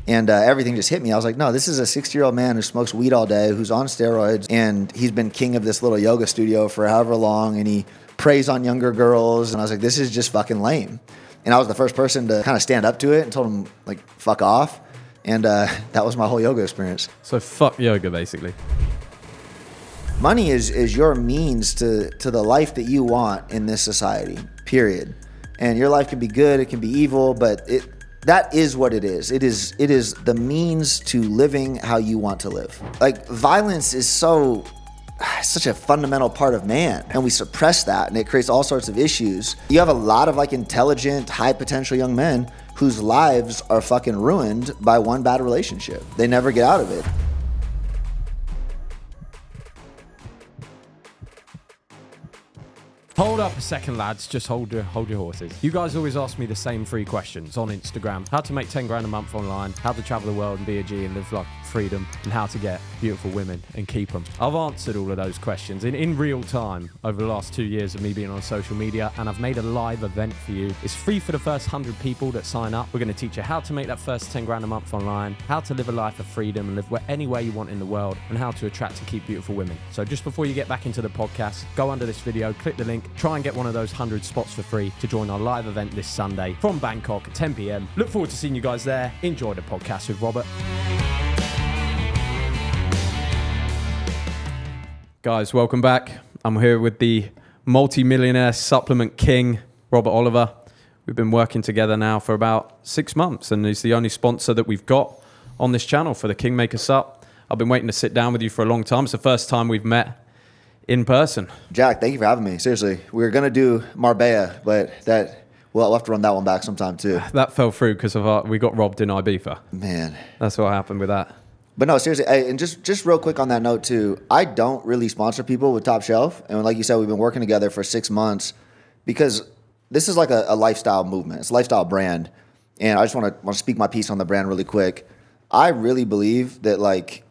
And everything just hit me. I was like, no, this is a 60-year-old man who smokes weed all day, who's on steroids, and he's been king of this little yoga studio for however long, and he preys on younger girls. And I was like, this is just fucking lame. And I was the first person to kind of stand up to it and told him, like, fuck off. And that was my whole yoga experience. So fuck yoga, basically. Money is your means to the life that you want in this society, period. And your life can be good, it can be evil, but that is what it is. It is the means to living how you want to live. Like, violence is such a fundamental part of man, and we suppress that, and it creates all sorts of issues. You have a lot of like intelligent, high potential young men whose lives are fucking ruined by one bad relationship. They never get out of it. Hold up a second, lads. Just hold your horses. You guys always ask me the same 3 questions on Instagram. How to make 10 grand a month online, how to travel the world and be a G and live like freedom, and how to get beautiful women and keep them. I've answered all of those questions in real time over the last 2 years of me being on social media, and I've made a live event for you. It's free for the first 100 people that sign up. We're going to teach you how to make that first 10 grand a month online, how to live a life of freedom and live anywhere you want in the world, and how to attract and keep beautiful women. So just before you get back into the podcast, go under this video, click the link, try and get one of those 100 spots for free to join our live event this Sunday from Bangkok at 10 p.m. Look forward to seeing you guys there. Enjoy the podcast with Robert. Guys, welcome back. I'm here with the multi-millionaire supplement king, Robert Oliver. We've been working together now for about 6 months, and he's the only sponsor that we've got on this channel for the Kingmaker Sup. I've been waiting to sit down with you for a long time. It's the first time we've met in person. Jack, thank you for having me. Seriously, we were going to do Marbella, but we'll have to run that one back sometime too. That fell through because we got robbed in Ibiza. Man. That's what happened with that. But no, seriously, and just real quick on that note too, I don't really sponsor people with Top Shelf. And like you said, we've been working together for 6 months because this is like a lifestyle movement. It's a lifestyle brand. And I just want to speak my piece on the brand really quick. I really believe that like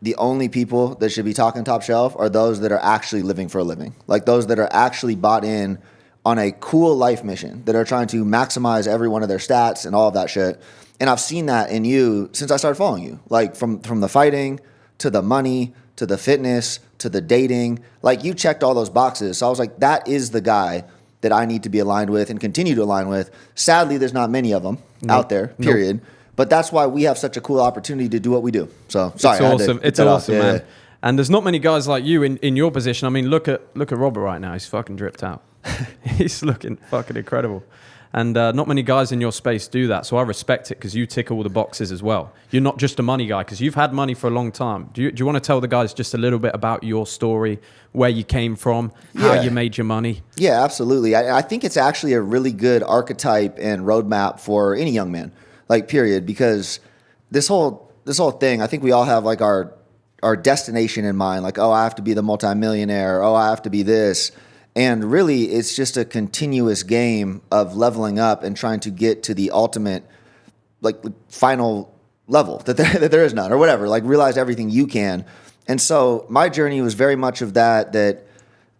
the only people that should be talking Top Shelf are those that are actually living for a living. Like those that are actually bought in on a cool life mission, that are trying to maximize every one of their stats and all of that shit. And I've seen that in you since I started following you. Like from the fighting to the money to the fitness to the dating. Like you checked all those boxes. So I was like, that is the guy that I need to be aligned with and continue to align with. Sadly, there's not many of them out there, period. Nope. But that's why we have such a cool opportunity to do what we do. So sorry, it's awesome. It's awesome, man. Yeah. And there's not many guys like you in your position. I mean, look at Robert right now. He's fucking dripped out. He's looking fucking incredible. And not many guys in your space do that. So I respect it because you tick all the boxes as well. You're not just a money guy because you've had money for a long time. Do you want to tell the guys just a little bit about your story, where you came from, how you made your money? Yeah, absolutely. I think it's actually a really good archetype and roadmap for any young man. Like, period, because this whole thing, I think we all have like our destination in mind. Like, oh, I have to be the multimillionaire. Oh, I have to be this. And really, it's just a continuous game of leveling up and trying to get to the ultimate, like, final level that there is none, or whatever. Like, realize everything you can. And so my journey was very much of that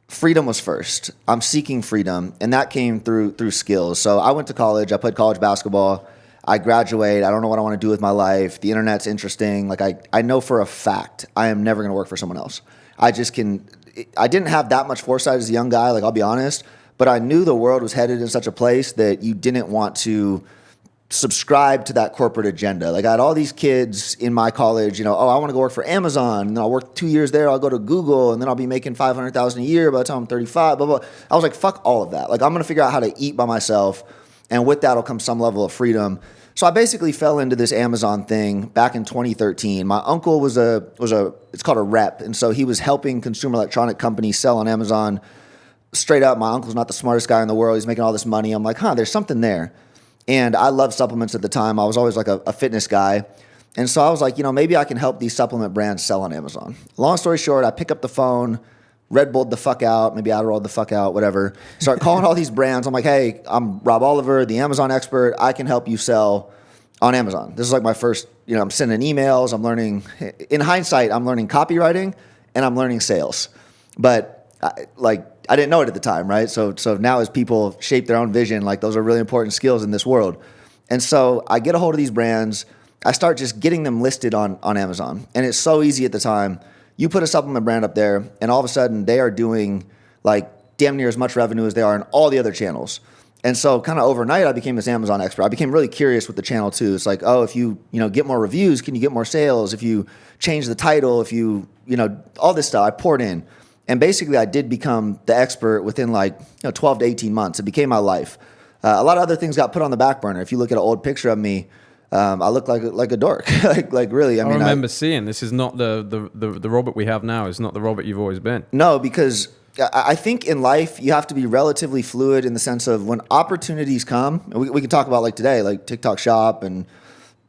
freedom was first. I'm seeking freedom, and that came through skills. So I went to college. I played college basketball. I graduate. I don't know what I want to do with my life. The internet's interesting. Like I know for a fact I am never going to work for someone else. I didn't have that much foresight as a young guy, like I'll be honest, but I knew the world was headed in such a place that you didn't want to subscribe to that corporate agenda. Like I had all these kids in my college, I want to go work for Amazon, and then I'll work 2 years there, I'll go to Google, and then I'll be making $500,000 a year by the time I'm 35, blah, blah. I was like, fuck all of that. Like I'm going to figure out how to eat by myself, and with that will come some level of freedom. So I basically fell into this Amazon thing back in 2013. My uncle was it's called a rep. And so he was helping consumer electronic companies sell on Amazon. Straight up, my uncle's not the smartest guy in the world. He's making all this money. I'm like, there's something there. And I loved supplements at the time. I was always like a fitness guy. And so I was like, maybe I can help these supplement brands sell on Amazon. Long story short, I pick up the phone, Red Bulled the fuck out, maybe Adderalled the fuck out, whatever. Start calling all these brands. I'm like, hey, I'm Rob Oliver, the Amazon expert. I can help you sell on Amazon. This is like my first, I'm sending emails. I'm learning, in hindsight, I'm learning copywriting and I'm learning sales. But I didn't know it at the time, right? So now as people shape their own vision, like those are really important skills in this world. And so I get a hold of these brands. I start just getting them listed on Amazon. And it's so easy at the time. You put a supplement brand up there, and all of a sudden they are doing like damn near as much revenue as they are in all the other channels. And so kind of overnight, I became this Amazon expert. I became really curious with the channel too. It's like, oh, if you get more reviews, can you get more sales? If you change the title, if you all this stuff, I poured in. And basically I did become the expert within 12 to 18 months. It became my life. A lot of other things got put on the back burner. If you look at an old picture of me, I look like a dork. like really. I remember seeing this is not the Robert we have now. It's not the Robert you've always been. No, because I think in life you have to be relatively fluid in the sense of when opportunities come, and we can talk about like today, like TikTok Shop and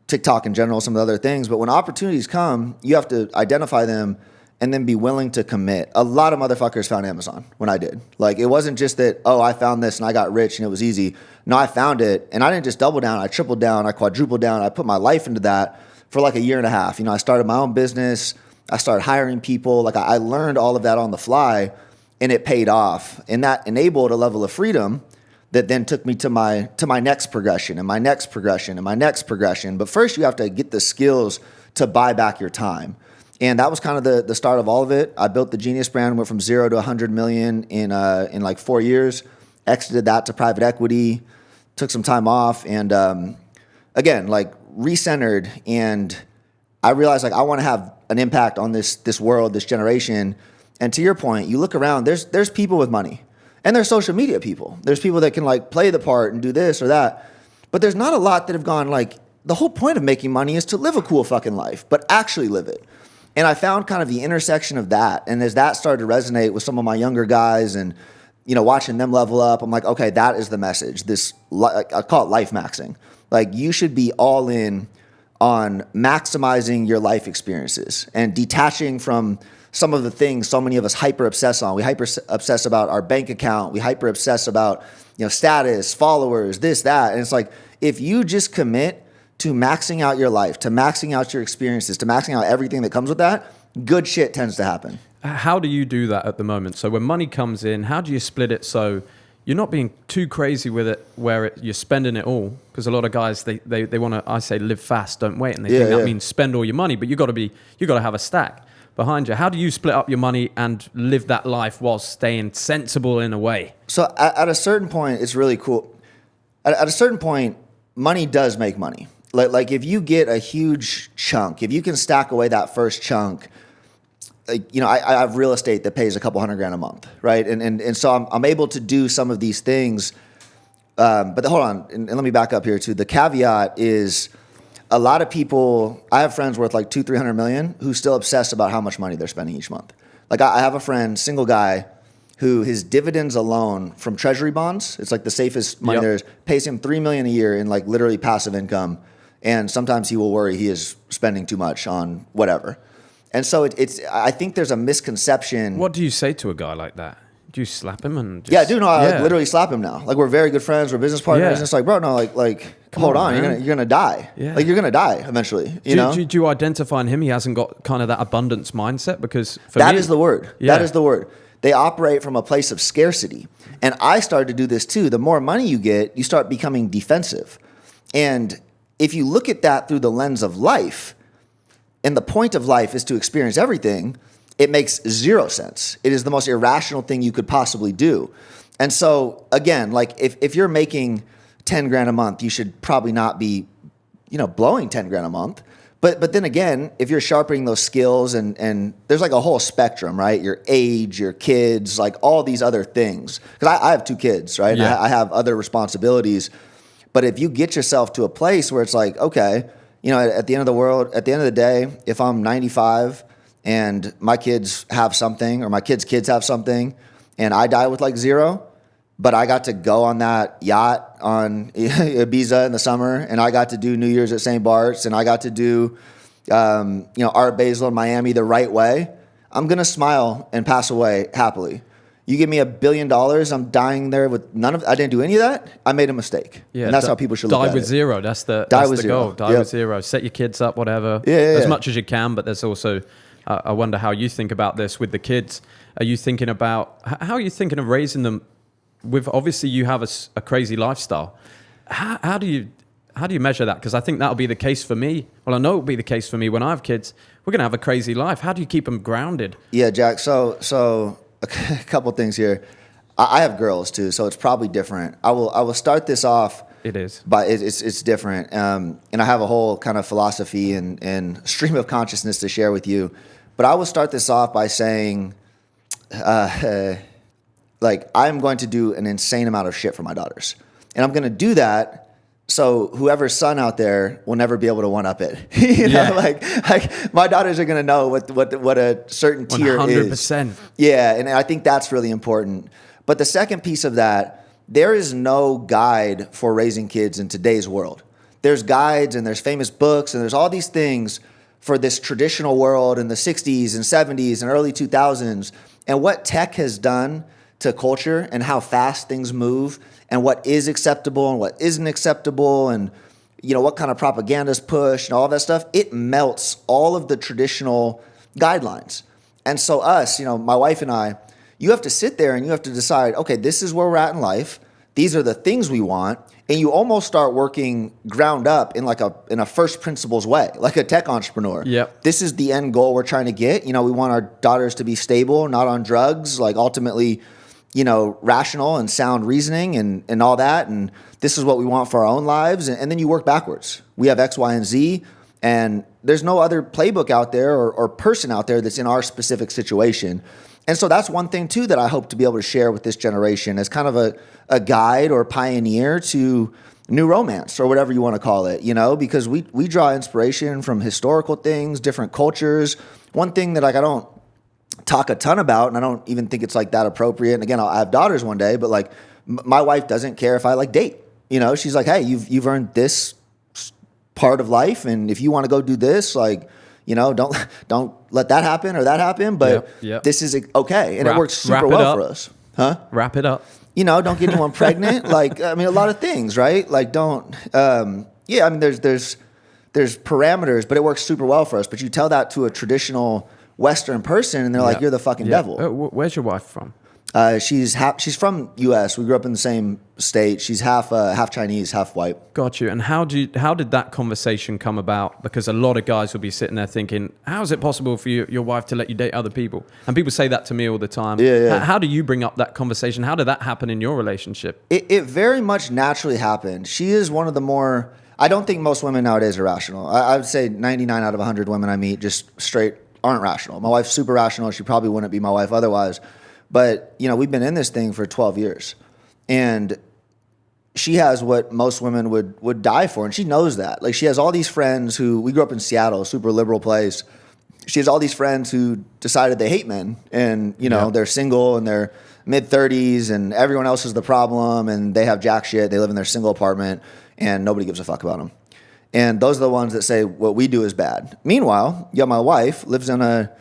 TikTok in general, some of the other things, but when opportunities come, you have to identify them and then be willing to commit. A lot of motherfuckers found Amazon when I did. Like it wasn't just that, oh, I found this and I got rich and it was easy. No, I found it and I didn't just double down, I tripled down, I quadrupled down, I put my life into that for like a year and a half. I started my own business, I started hiring people, like I learned all of that on the fly. And it paid off. And that enabled a level of freedom that then took me to my next progression and my next progression and my next progression. But first you have to get the skills to buy back your time. And that was kind of the start of all of it. I built the Genius brand, went from 0 to 100 million in like 4 years, exited that to private equity, took some time off, and again, like recentered. And I realized like I want to have an impact on this world, this generation. And to your point, you look around, there's people with money and there's social media people. There's people that can like play the part and do this or that. But there's not a lot that have gone like, the whole point of making money is to live a cool fucking life, but actually live it. And I found kind of the intersection of that. And as that started to resonate with some of my younger guys and, watching them level up, I'm like, okay, that is the message. I call it life maxing. Like you should be all in on maximizing your life experiences and detaching from some of the things so many of us hyper obsess on. We hyper obsess about our bank account. We hyper obsess about, status, followers, this, that. And it's like, if you just commit to maxing out your life, to maxing out your experiences, to maxing out everything that comes with that, good shit tends to happen. How do you do that at the moment? So when money comes in, how do you split it so you're not being too crazy with it where you're spending it all? Because a lot of guys, they want to, I say, live fast, don't wait. And they think that means spend all your money, but you got to have a stack behind you. How do you split up your money and live that life while staying sensible in a way? So at a certain point, it's really cool. At a certain point, money does make money. Like if you get a huge chunk, if you can stack away that first chunk, I have real estate that pays a couple $100,000 a month, right? And so I'm able to do some of these things. But hold on, and let me back up here too. The caveat is, a lot of people, I have friends worth like $200-300 million who still obsess about how much money they're spending each month. Like I have a friend, single guy, who his dividends alone from treasury bonds, it's like the safest money there is, pays him $3 million a year in like literally passive income. And sometimes he will worry he is spending too much on whatever. And so I think there's a misconception. What do you say to a guy like that? Do you slap him and just... Yeah, I do. No, I literally slap him now. Like we're very good friends, we're business partners. And it's like, bro, no, like hold on, you're gonna die. Yeah. Like you're gonna die eventually. Do you identify in him he hasn't got kind of that abundance mindset? Because that is the word. Yeah. That is the word. They operate from a place of scarcity. And I started to do this too. The more money you get, you start becoming defensive. And if you look at that through the lens of life, and the point of life is to experience everything, it makes zero sense. It is the most irrational thing you could possibly do. And so again, like if you're making 10 grand a month, you should probably not be, blowing 10 grand a month. But then again, if you're sharpening those skills and there's like a whole spectrum, right? Your age, your kids, like all these other things. Because I have 2 kids, right? Yeah. I have other responsibilities. But if you get yourself to a place where it's like, okay, at the end of the day, if I'm 95 and my kids have something or my kids have something and I die with like 0, but I got to go on that yacht on Ibiza in the summer and I got to do New Year's at St. Bart's and I got to do, Art Basel in Miami the right way, I'm going to smile and pass away happily. You give me $1 billion, I'm dying there with I didn't do any of that. I made a mistake. Yeah, and that's how people should look at it. Die with 0. That's the goal. Die with 0. Set your kids up, whatever. As much as you can, but there's also, I wonder how you think about this with the kids. Are you thinking about, how are you thinking of raising them with, obviously you have a crazy lifestyle. How do you How do you measure that? Because I think that'll be the case for me. Well, I know it'll be the case for me when I have kids. We're going to have a crazy life. How do you keep them grounded? Yeah, Jack. So a couple things here. I have girls too, so it's probably different. I will start this off. It is. But it's different. And I have a whole kind of philosophy and stream of consciousness to share with you. But I will start this off by saying, like, I'm going to do an insane amount of shit for my daughters. And I'm going to do that so whoever's son out there will never be able to one-up it. You know, like my daughters are going to know what a certain tier 100%. is. Yeah, and I think that's really important. But the second piece of that, there is no guide for raising kids in today's world. There's guides and there's famous books and there's all these things for this traditional world in the 60s and 70s and early 2000s. And what tech has done to culture and how fast things move and what is acceptable and what isn't acceptable and, you know, what kind of propaganda is pushed and all that stuff, it melts all of the traditional guidelines. And so us, you know, my wife and I, you have to sit there and you have to decide, okay, this is where we're at in life. These are the things we want. And you almost start working ground up in in a first principles way, like a tech entrepreneur. Yep. This is the end goal we're trying to get. You know, we want our daughters to be stable, not on drugs, like ultimately, you know, rational and sound reasoning and all that. And this is what we want for our own lives. And then you work backwards. We have X, Y, and Z. And there's no other playbook out there or person out there that's in our specific situation. And so that's one thing, too, that I hope to be able to share with this generation as kind of a guide or pioneer to new romance or whatever you want to call it, you know, because we draw inspiration from historical things, different cultures. One thing that, like, I don't talk a ton about, and I don't even think it's, like, that appropriate. And, again, I have daughters one day, but, like, my wife doesn't care if I, like, date. You know, she's like, hey, you've earned this part of life, and if you want to go do this, like, you know, don't let that happen or that happen, but Yep. this is okay. And it works super well for us. Huh? Wrap it up. You know, don't get anyone pregnant. Like, I mean, a lot of things, right? Like, don't, yeah, I mean, there's parameters, but it works super well for us. But you tell that to a traditional Western person and they're like, you're the fucking devil. Where's your wife from? She's from U.S. We grew up in the same state. She's half Chinese, half white. Got you. And how did that conversation come about? Because a lot of guys will be sitting there thinking, how is it possible for your wife to let you date other people? And people say that to me all the time. Yeah. How do you bring up that conversation? How did that happen in your relationship? It very much naturally happened. She is one of the more, I don't think most women nowadays are rational. I would say 99 out of 100 women I meet just straight aren't rational. My wife's super rational. She probably wouldn't be my wife otherwise. But, you know, we've been in this thing for 12 years. And she has what most women would die for. And she knows that. Like, she has all these friends who, we grew up in Seattle, a super liberal place. She has all these friends who decided they hate men. And, you know, they're single and they're mid-30s and everyone else is the problem. And they have jack shit. They live in their single apartment and nobody gives a fuck about them. And those are the ones that say what we do is bad. Meanwhile, yeah, my wife lives in a,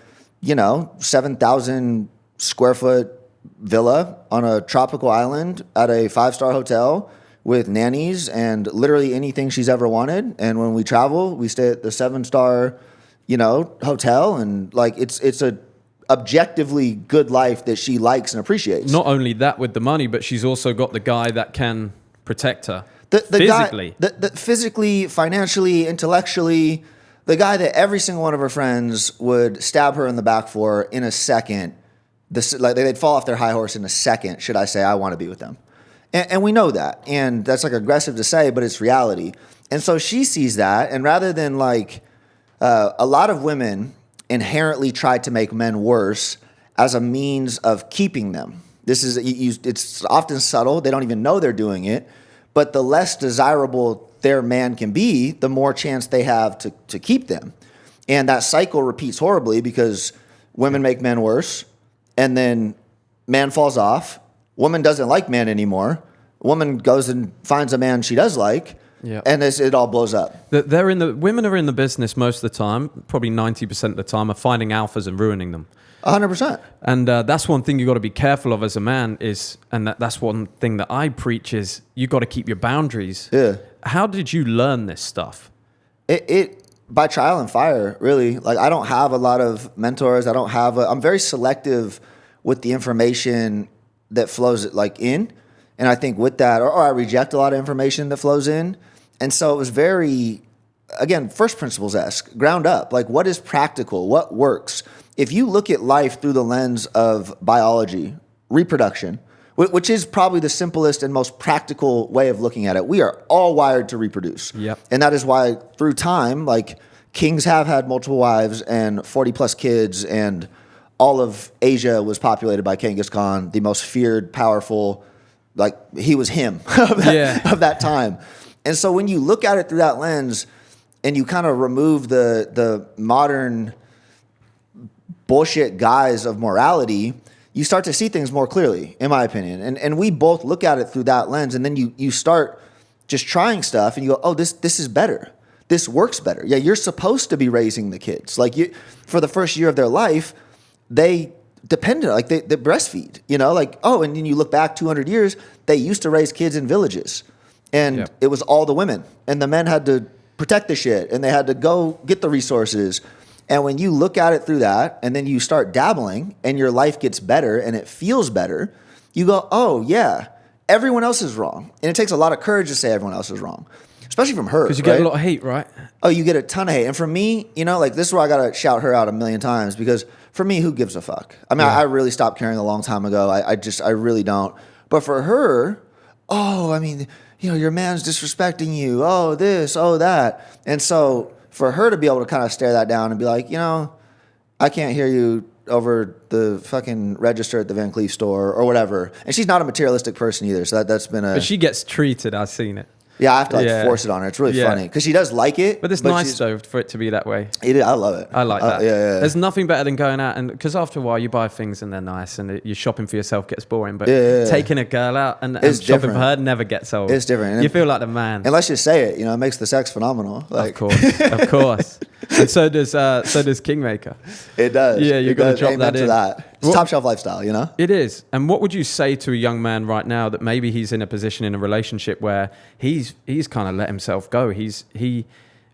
7,000 square foot villa on a tropical island at a 5-star hotel with nannies and literally anything she's ever wanted. And when we travel, we stay at the 7-star, hotel. And like, it's a objectively good life that she likes and appreciates. Not only that with the money, but she's also got the guy that can protect her. The physically. Guy, the physically, financially, intellectually, the guy that every single one of her friends would stab her in the back for in a second. They'd fall off their high horse in a second, should I say, I want to be with them. And we know that. And that's like aggressive to say, but it's reality. And so she sees that. And rather than a lot of women inherently try to make men worse as a means of keeping them. It's often subtle. They don't even know they're doing it. But the less desirable their man can be, the more chance they have to keep them. And that cycle repeats horribly because women make men worse. And then man falls off. Woman doesn't like man anymore. Woman goes and finds a man she does like. Yeah. And it all blows up. Women are in the business most of the time, probably 90% of the time, of finding alphas and ruining them. 100%. And that's one thing you got to be careful of as a man that's one thing that I preach is you got to keep your boundaries. Yeah. How did you learn this stuff? It by trial and fire, really. Like, I don't have a lot of mentors. I'm very selective with the information that flows in. And I think with that, or I reject a lot of information that flows in. And so it was very, again, first principles-esque, ground up. Like, what is practical? What works? If you look at life through the lens of biology, reproduction, which is probably the simplest and most practical way of looking at it, we are all wired to reproduce. Yep. And that is why through time, like, kings have had multiple wives and 40 plus kids, and all of Asia was populated by Genghis Khan, the most feared, powerful, like, he was him of that time. And so when you look at it through that lens and you kind of remove the modern bullshit guise of morality, you start to see things more clearly, in my opinion. And we both look at it through that lens, and then you start just trying stuff and you go, oh, this is better. This works better. Yeah, you're supposed to be raising the kids. Like, for the first year of their life, they depended, like they breastfeed, like, oh, and then you look back 200 years, they used to raise kids in villages, and it was all the women, and the men had to protect the shit, and they had to go get the resources. And when you look at it through that, and then you start dabbling, and your life gets better, and it feels better, you go, oh yeah, everyone else is wrong. And it takes a lot of courage to say everyone else is wrong, especially from her. Because you get a lot of hate, right? Oh, you get a ton of hate. And for me, like, this is where I got to shout her out a million times, because for me, who gives a fuck? I mean, I really stopped caring a long time ago. I really don't. But for her, oh, I mean, your man's disrespecting you. Oh, this, oh, that. And so for her to be able to kind of stare that down and be like, I can't hear you over the fucking register at the Van Cleef store or whatever. And she's not a materialistic person either. So that's been But she gets treated. I've seen it. Yeah, I have to force it on her. It's really funny because she does like it. But it's nice though for it to be that way. I love it. I like that. Yeah. There's nothing better than going out, and because after a while you buy things and they're nice, and you're shopping for yourself gets boring. But taking a girl out and shopping for her never gets old. It's different. You feel like the man. And let's just say it. It makes the sex phenomenal. Like, of course. And so does Kingmaker. It does. Yeah, you got to drop that in. It's top shelf lifestyle, It is. And what would you say to a young man right now that maybe he's in a position in a relationship where he's kind of let himself go? He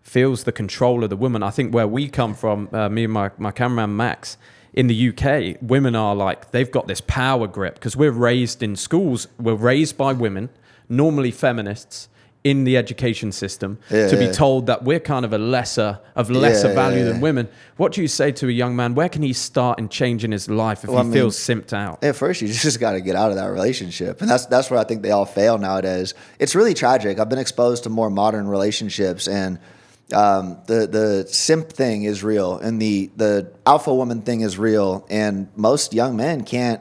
feels the control of the woman. I think where we come from, me and my cameraman Max, in the UK, women are like, they've got this power grip because we're raised in schools. We're raised by women, normally feminists, in the education system to be told that we're kind of lesser value than women. What do you say to a young man? Where can he start in changing his life if he feels simped out? At first, you just got to get out of that relationship. And that's where I think they all fail nowadays. It's really tragic. I've been exposed to more modern relationships, and the simp thing is real, and the alpha woman thing is real. And most young men can't.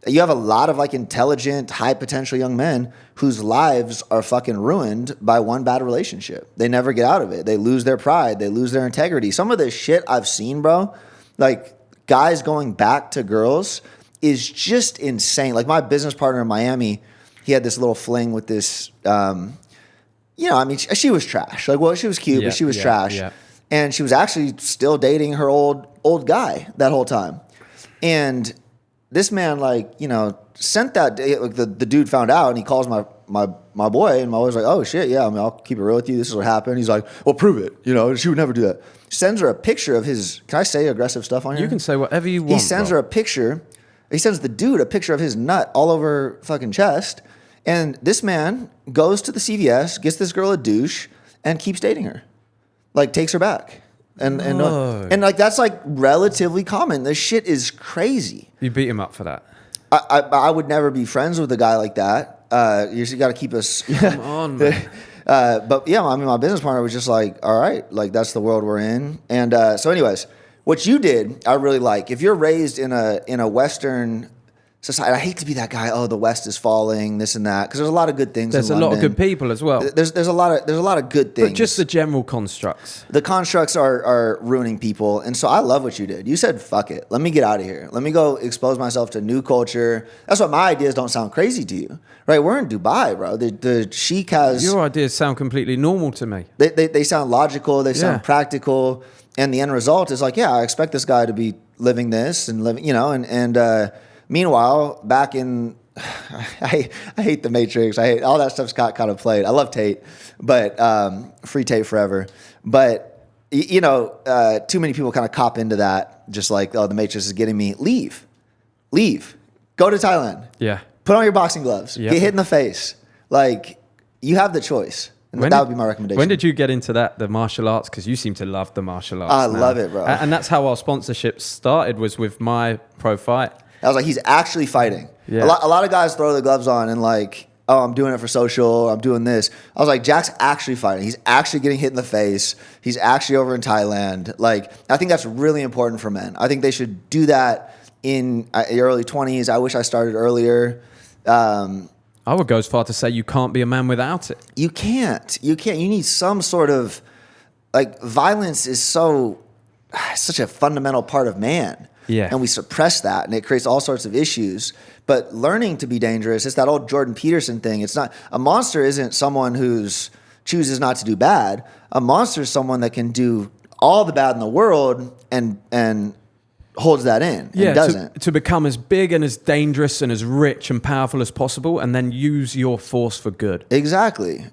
You have a lot of like intelligent, high potential young men whose lives are fucking ruined by one bad relationship. They never get out of it. They lose their pride. They lose their integrity. Some of the shit I've seen, bro, like guys going back to girls is just insane. Like my business partner in Miami, he had this little fling with this, she was trash. Like, well, she was cute, but she was trash. Yeah. And she was actually still dating her old guy that whole time. And this man, sent that. The dude found out, and he calls my boy, and my boy's like, "Oh shit, yeah. I mean, I'll keep it real with you. This is what happened." He's like, "Well, prove it. She would never do that." Sends her a picture of his. Can I say aggressive stuff on here? You can say whatever you want. He sends her a picture. He sends the dude a picture of his nut all over her fucking chest, and this man goes to the CVS, gets this girl a douche, and keeps dating her, like takes her back. And that's like relatively common. This shit is crazy. You beat him up for that. I would never be friends with a guy like that. You just got to keep us. Come on, man. But yeah, I mean, my business partner was just like, all right, like that's the world we're in. And so, anyways, what you did, I really like. If you're raised in a Western society, I hate to be that guy. Oh, the West is falling, this and that, because there's a lot of good things. There's a lot of good people as well. There's a lot of good things. But just the general constructs. The constructs are ruining people, and so I love what you did. You said, "Fuck it, let me get out of here. Let me go expose myself to new culture." That's what my ideas don't sound crazy to you, right? We're in Dubai, bro. The sheik has your ideas sound completely normal to me. They sound logical. They sound practical, and the end result is like, yeah, I expect this guy to be living this and living, and. Meanwhile, back in, I hate the Matrix. I hate all that stuff's got kind of played. I love Tate, but free Tate forever. But too many people kind of cop into that. Just like, oh, the Matrix is getting me. Leave, go to Thailand. Yeah. Put on your boxing gloves. Yep. Get hit in the face. Like you have the choice. And that would be my recommendation. When did you get into the martial arts? Because you seem to love the martial arts. I love it, bro. And that's how our sponsorship started, was with my pro fight. I was like, he's actually fighting. Yeah. A lot of guys throw the gloves on and like, oh, I'm doing it for social, I'm doing this. I was like, Jack's actually fighting. He's actually getting hit in the face. He's actually over in Thailand. Like, I think that's really important for men. I think they should do that in your early 20s. I wish I started earlier. I would go as far to say you can't be a man without it. You can't. You need some sort of, like, violence is such a fundamental part of man. Yeah. And we suppress that, and it creates all sorts of issues. But learning to be dangerous, it's that old Jordan Peterson thing. It's not, a monster isn't someone who's chooses not to do bad. A monster is someone that can do all the bad in the world and holds that in and doesn't. To become as big and as dangerous and as rich and powerful as possible, and then use your force for good. Exactly.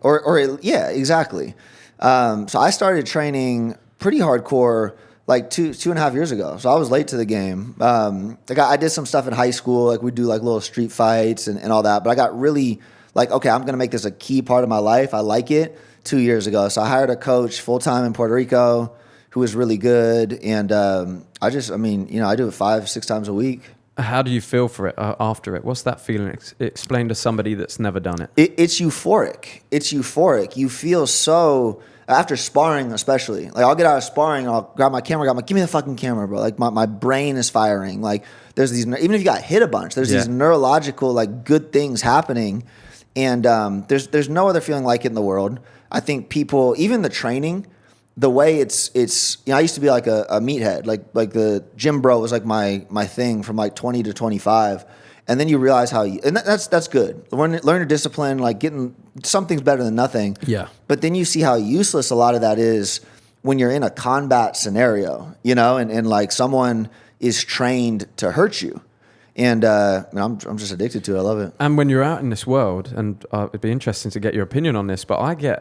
Yeah, exactly. So I started training pretty hardcore like two and a half years ago. So I was late to the game. Like I did some stuff in high school, like we do like little street fights and all that. But I got really like, okay, I'm gonna make this a key part of my life. I like it 2 years ago. So I hired a coach full time in Puerto Rico who was really good. And I do it 5-6 times a week. How do you feel for it after it? What's that feeling? Explain to somebody that's never done it. It's euphoric. It's euphoric. You feel so, after sparring especially, like I'll get out of sparring, I'll grab my camera, give me the fucking camera, bro. Like my brain is firing. Like there's these, even if you got hit a bunch, there's these neurological like good things happening. And there's no other feeling like it in the world. I think people, even the training, the way it's I used to be like a meathead, like the gym bro was like my thing from like 20 to 25, and then you realize and that's good. Learn your discipline, like something's better than nothing. Yeah. But then you see how useless a lot of that is when you're in a combat scenario, and like someone is trained to hurt you. And I'm just addicted to it. I love it. And when you're out in this world, and it'd be interesting to get your opinion on this, but I get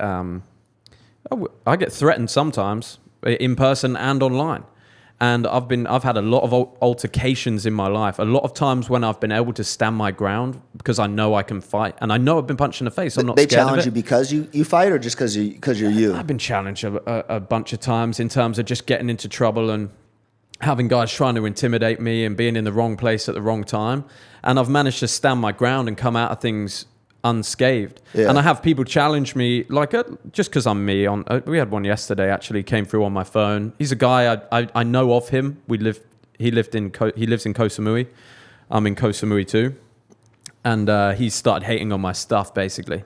threatened sometimes in person and online. And I've had a lot of altercations in my life. A lot of times when I've been able to stand my ground because I know I can fight, and I know I've been punched in the face. I'm not scared of it. They challenge you because you fight, or just because you're you? I've been challenged a bunch of times in terms of just getting into trouble and having guys trying to intimidate me and being in the wrong place at the wrong time. And I've managed to stand my ground and come out of things unscathed. Yeah. And I have people challenge me, like just because I'm me. We had one yesterday, actually, came through on my phone. He's a guy I know of him. He lives in Koh Samui. I'm in Koh Samui too, and he started hating on my stuff basically,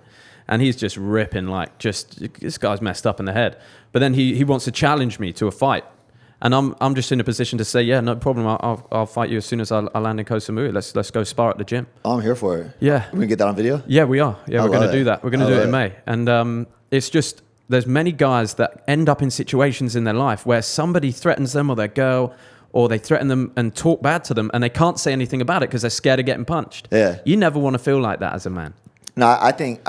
and he's just ripping this guy's messed up in the head. But then he wants to challenge me to a fight. And I'm just in a position to say, yeah, no problem. I'll fight you as soon as I land in Koh Samui. Let's go spar at the gym. Oh, I'm here for it. Yeah. We can get that on video? Yeah, we are. Yeah, we're going to do that. We're going to do it in May. And it's just, there's many guys that end up in situations in their life where somebody threatens them or their girl, or they threaten them and talk bad to them, and they can't say anything about it because they're scared of getting punched. Yeah. You never want to feel like that as a man. No, I think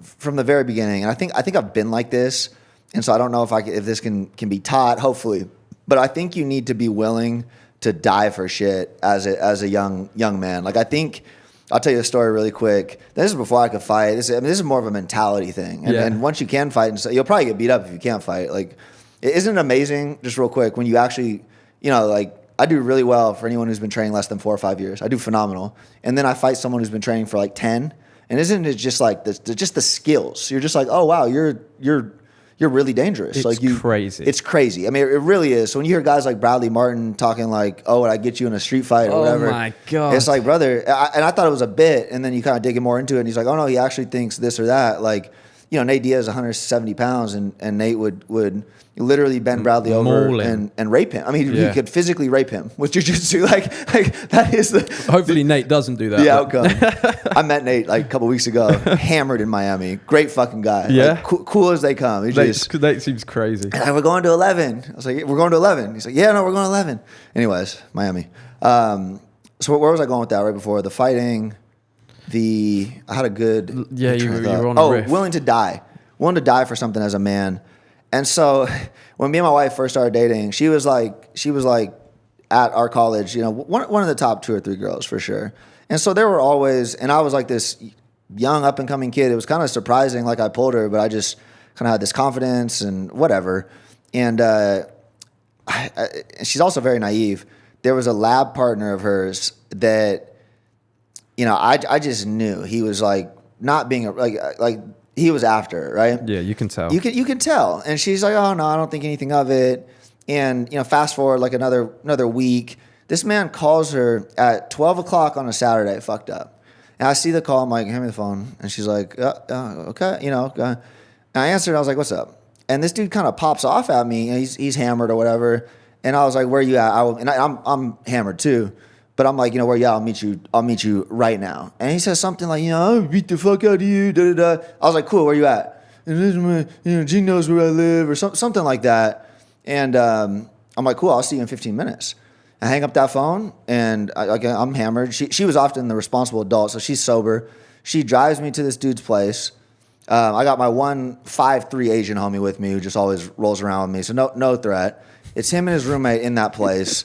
from the very beginning, and I think I've been like this. And so I don't know if this can be taught, hopefully, but I think you need to be willing to die for shit as a young man. Like I think I'll tell you a story really quick. This is before I could fight. This is more of a mentality thing. And once you can fight, and so you'll probably get beat up if you can't fight. Like, isn't it amazing? Just real quick, when you actually, like I do really well for anyone who's been training less than 4 or 5 years. I do phenomenal, and then I fight someone who's been training for like 10. And isn't it just like just the skills? You're just like, oh wow, you're really dangerous. It's crazy. It's crazy. I mean, it really is. So when you hear guys like Bradley Martin talking like, oh, would I get you in a street fight or whatever? Oh my God. It's like, brother, and I thought it was a bit, and then you kind of dig more into it, and he's like, oh no, he actually thinks this or that. Like, Nate Diaz is 170 pounds, and Nate would literally bend Bradley over and rape him. I mean, he could physically rape him with jiu-jitsu. Like that is the... Hopefully Nate doesn't do that. The outcome. I met Nate like a couple weeks ago, hammered in Miami. Great fucking guy. Yeah. Like, cool as they come. Nate seems crazy. We're going to 11. I was like, we're going to 11. He's like, yeah, no, we're going to 11. Anyways, Miami. So where was I going with that right before? The fighting, I had a good... Yeah, you were on a riff. Willing to die. Willing to die for something as a man. And so when me and my wife first started dating, she was like at our college, one of the top 2 or 3 girls for sure. And so there were always, and I was like this young up and coming kid. It was kind of surprising. Like I pulled her, but I just kind of had this confidence and whatever. And she's also very naive. There was a lab partner of hers that, you know, I just knew he was like not being like he was after her, right? Yeah, you can tell. You can tell. And she's like, oh no, I don't think anything of it. And, you know, fast forward like another week, this man calls her at 12 o'clock on a Saturday, fucked up. And I see the call. I'm like, hand me the phone. And she's like, okay, you know. And I answered. I was like, what's up? And this dude kind of pops off at me. And he's hammered or whatever. And I was like, where are you at? I'm hammered too. But I'm like, you know, where you at? I'll meet you right now. And he says something like, you know, I'll beat the fuck out of you. Da, da, da. I was like, cool, where you at? And this is my, you know, G knows where I live or something like that. And I'm like, cool, I'll see you in 15 minutes. I hang up that phone, and I'm hammered. She was often the responsible adult, so she's sober. She drives me to this dude's place. I got my 5'3" Asian homie with me who just always rolls around with me, so no threat. It's him and his roommate in that place.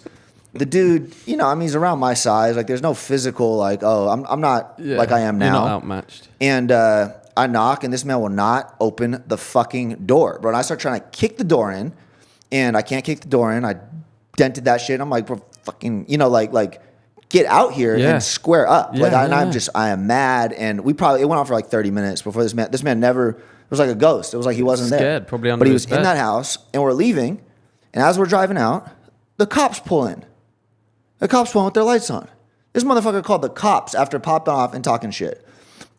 The dude, you know, I mean, he's around my size. Like, there's no physical, like, oh, I'm not like I am now. You're not outmatched. And I knock, and this man will not open the fucking door. Bro, and I start trying to kick the door in, and I can't kick the door in. I dented that shit. I'm like, bro, fucking, you know, like get out here and square up. Yeah, I am mad. And it went on for like 30 minutes before this man never, it was like a ghost. It was like he wasn't there. Probably under But he his was bed. in that house, and we're leaving. And as we're driving out, the cops pull in. The cops pull in with their lights on. This motherfucker called the cops after popping off and talking shit.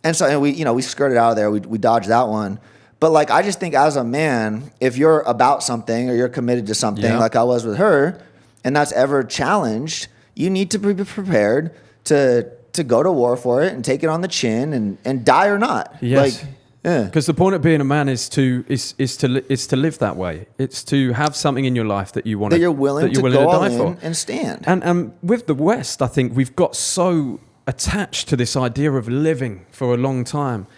And so, and we skirted out of there. We dodged that one. But like, I just think as a man, if you're about something or you're committed to something like I was with her, and that's ever challenged, you need to be prepared to go to war for it and take it on the chin and die or not. Yes. Like, yeah. Because the point of being a man is to live that way. It's to have something in your life that you want that you're willing to go die all for in and stand. And with the West, I think we've got so attached to this idea of living for a long time.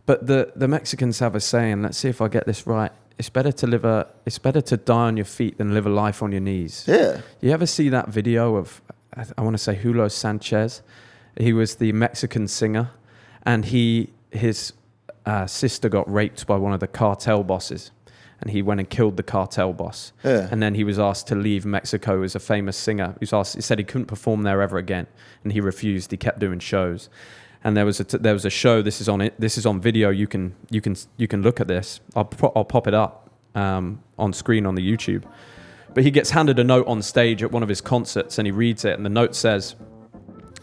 But the Mexicans have a saying. Let's see if I get this right. It's better to die on your feet than live a life on your knees. Yeah. You ever see that video of, I want to say Julio Sanchez? He was the Mexican singer, and his sister got raped by one of the cartel bosses, and he went and killed the cartel boss. Yeah. And then he was asked to leave Mexico as a famous singer. He said he couldn't perform there ever again, and he refused. He kept doing shows. And there was a show. This is on video. You can look at this. I'll pop it up on screen on the YouTube. But he gets handed a note on stage at one of his concerts, and he reads it. And the note says,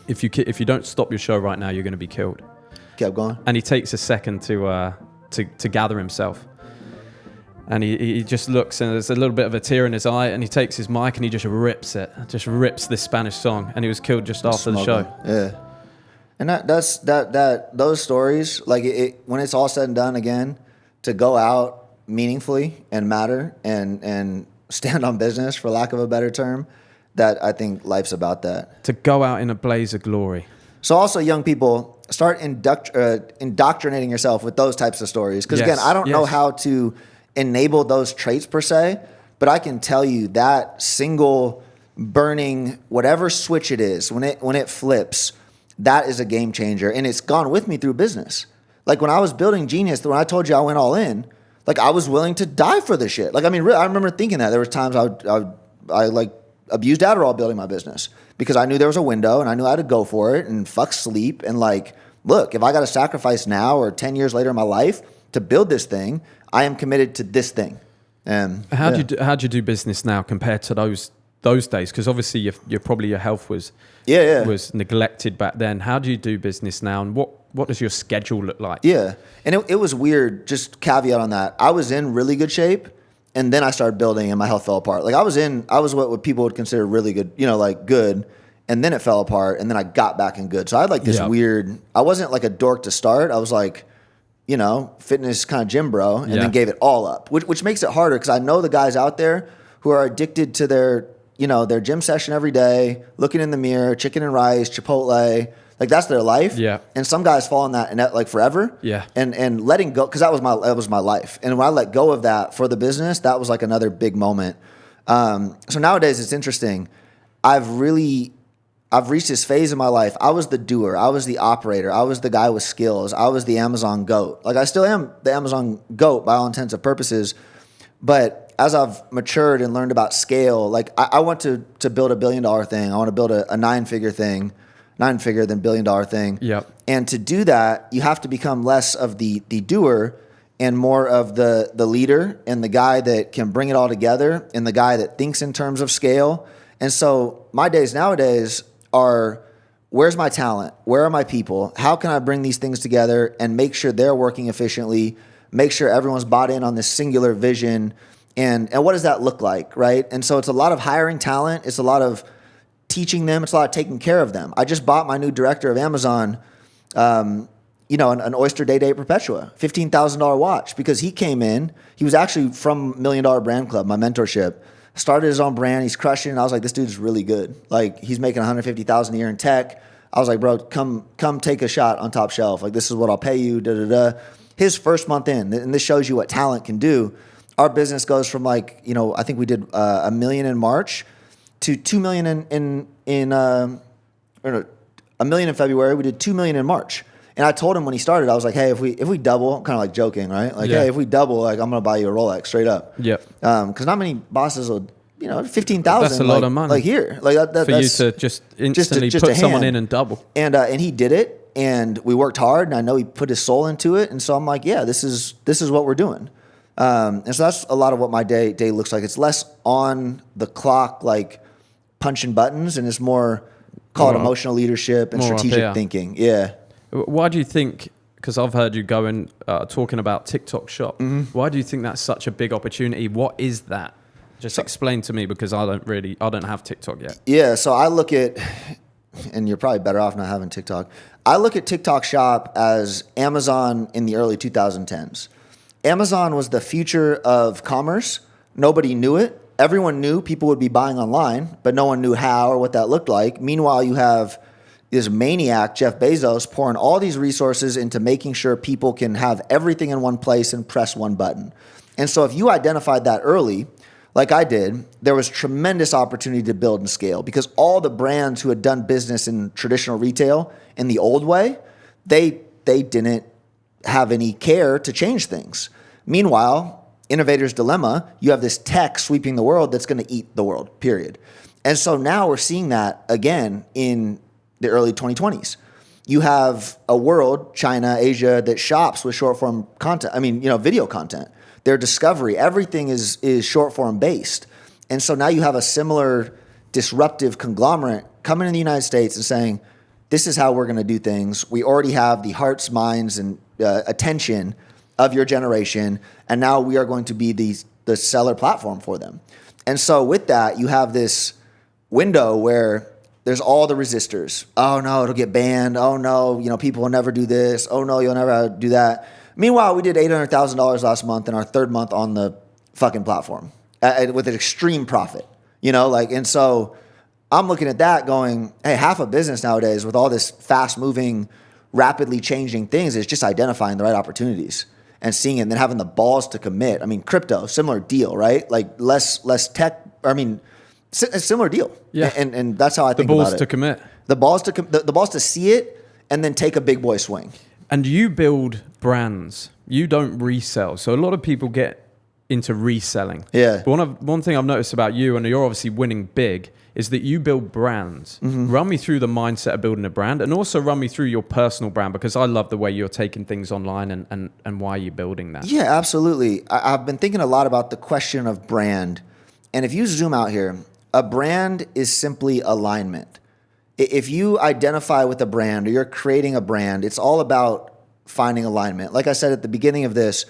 "If you don't stop your show right now, you're going to be killed." Kept going. And he takes a second to gather himself. And he just looks, and there's a little bit of a tear in his eye, and he takes his mic and he just rips this Spanish song, and he was killed just after the show. Yeah. And those stories, like when it's all said and done again, to go out meaningfully and matter and stand on business, for lack of a better term, that I think life's about that. To go out in a blaze of glory. So also, young people, start indoctrinating yourself with those types of stories. Because again, I don't know how to enable those traits per se, but I can tell you that single burning, whatever switch it is, when it flips, that is a game changer, and it's gone with me through business. Like when I was building Genius, when I told you I went all in, like I was willing to die for this shit. Like, I mean, really, I remember thinking that. There was times I like abused Adderall building my business because I knew there was a window and I knew I had to go for it and fuck sleep. And like, look, if I got to sacrifice now or 10 years later in my life to build this thing, I am committed to this thing. And how'd you do business now compared to those days? Because obviously your health was neglected back then. How do you do business now, and what does your schedule look like? Yeah, and it was weird. Just caveat on that. I was in really good shape, and then I started building, and my health fell apart. Like I was what people would consider really good, like good, and then it fell apart, and then I got back in good. So I had like this weird. I wasn't like a dork to start. I was like, fitness kind of gym bro, and then gave it all up, which makes it harder because I know the guys out there who are addicted to their gym session every day, looking in the mirror, chicken and rice, Chipotle, like that's their life. Yeah. And some guys fall in that like forever. Yeah. And letting go, because that was my life. And when I let go of that for the business, that was like another big moment. So nowadays it's interesting. I've really I've reached this phase in my life. I was the doer. I was the operator. I was the guy with skills. I was the Amazon GOAT. Like I still am the Amazon GOAT by all intents and purposes. But as I've matured and learned about scale, like I want to build $1 billion thing. I want to build a 9-figure thing, 9-figure than $1 billion thing. Yep. And to do that, you have to become less of the doer and more of the leader and the guy that can bring it all together and the guy that thinks in terms of scale. And so my days nowadays are, where's my talent? Where are my people? How can I bring these things together and make sure they're working efficiently, make sure everyone's bought in on this singular vision, and what does that look like, right? And so it's a lot of hiring talent. It's a lot of teaching them. It's a lot of taking care of them. I just bought my new director of Amazon, an Oyster Day Perpetua, $15,000 watch, because he came in. He was actually from $1 Million Brand Club, my mentorship. Started his own brand. He's crushing it. I was like, this dude's really good. Like, he's making $150,000 a year in tech. I was like, bro, come take a shot on Top Shelf. Like, this is what I'll pay you. Da da da. His first month in, and this shows you what talent can do. Our business goes from I think we did $1 million in March to $2 million $1 million in February. We did $2 million in March. And I told him when he started, I was like, hey, if we double, I'm kind of like joking, right? Like, hey, if we double, like, I'm gonna buy you a Rolex straight up. Yep. Because not many bosses will, 15,000. That's a lot of money. Like here, like that's for you to just instantly put someone in and double. And he did it, and we worked hard, and I know he put his soul into it. And so I'm like, yeah, this is what we're doing. And so that's a lot of what my day looks like. It's less on the clock, like punching buttons, and it's more call it emotional leadership and strategic thinking. Yeah. Why do you think, because I've heard you going talking about TikTok Shop, why do you think that's such a big opportunity? What is that? Just explain to me, because I don't have TikTok yet. Yeah, so I look at, and you're probably better off not having TikTok. I look at TikTok Shop as Amazon in the early 2010s. Amazon was the future of commerce. Nobody knew it. Everyone knew people would be buying online, but no one knew how or what that looked like. Meanwhile, you have this maniac, Jeff Bezos, pouring all these resources into making sure people can have everything in one place and press one button. And so if you identified that early, like I did, there was tremendous opportunity to build and scale, because all the brands who had done business in traditional retail in the old way, they didn't have any care to change things. Meanwhile, innovator's dilemma, you have this tech sweeping the world that's going to eat the world, period. And so now we're seeing that again in the early 2020s. You have a world, China, Asia, that shops with short form content. Video content. Their discovery, everything is short form based. And so now you have a similar disruptive conglomerate coming in the United States and saying, this is how we're going to do things. We already have the hearts, minds, and attention of your generation, and now we are going to be the seller platform for them. And so with that, you have this window where there's all the resistors. Oh no, it'll get banned. Oh no, people will never do this. Oh no, you'll never do that. Meanwhile, we did $800,000 last month in our third month on the fucking platform with an extreme profit. And so I'm looking at that going, hey, half of business nowadays with all this fast moving, rapidly changing things is just identifying the right opportunities and seeing it and then having the balls to commit. I mean, crypto, similar deal, right? Like less tech. A similar deal. Yeah. And that's how I think about it. The balls to commit. The balls to see it and then take a big boy swing. And you build brands. You don't resell. So a lot of people get into reselling. Yeah. But one thing I've noticed about you, and you're obviously winning big, is that you build brands. Run me through the mindset of building a brand, and also run me through your personal brand, because I love the way you're taking things online and why you're building that. Yeah, absolutely. I've been thinking a lot about the question of brand. And if you zoom out here, a brand is simply alignment. If you identify with a brand or you're creating a brand, it's all about finding alignment. Like I said at the beginning of this,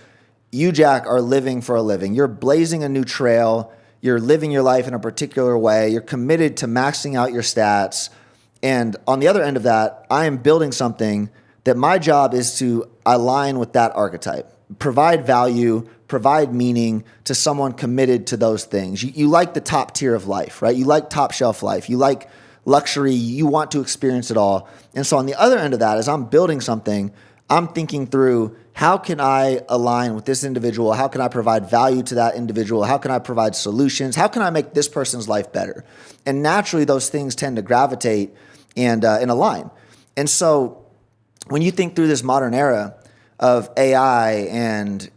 you, Jack, are living for a living. You're blazing a new trail. You're living your life in a particular way. You're committed to maxing out your stats. And on the other end of that, I am building something that my job is to align with that archetype, provide value, provide meaning to someone committed to those things. You like the top tier of life, right? You like top shelf life. You like luxury. You want to experience it all. And so on the other end of that, as I'm building something, I'm thinking through, how can I align with this individual? How can I provide value to that individual? How can I provide solutions? How can I make this person's life better? And naturally, those things tend to gravitate. and align. And so when you think through this modern era of AI and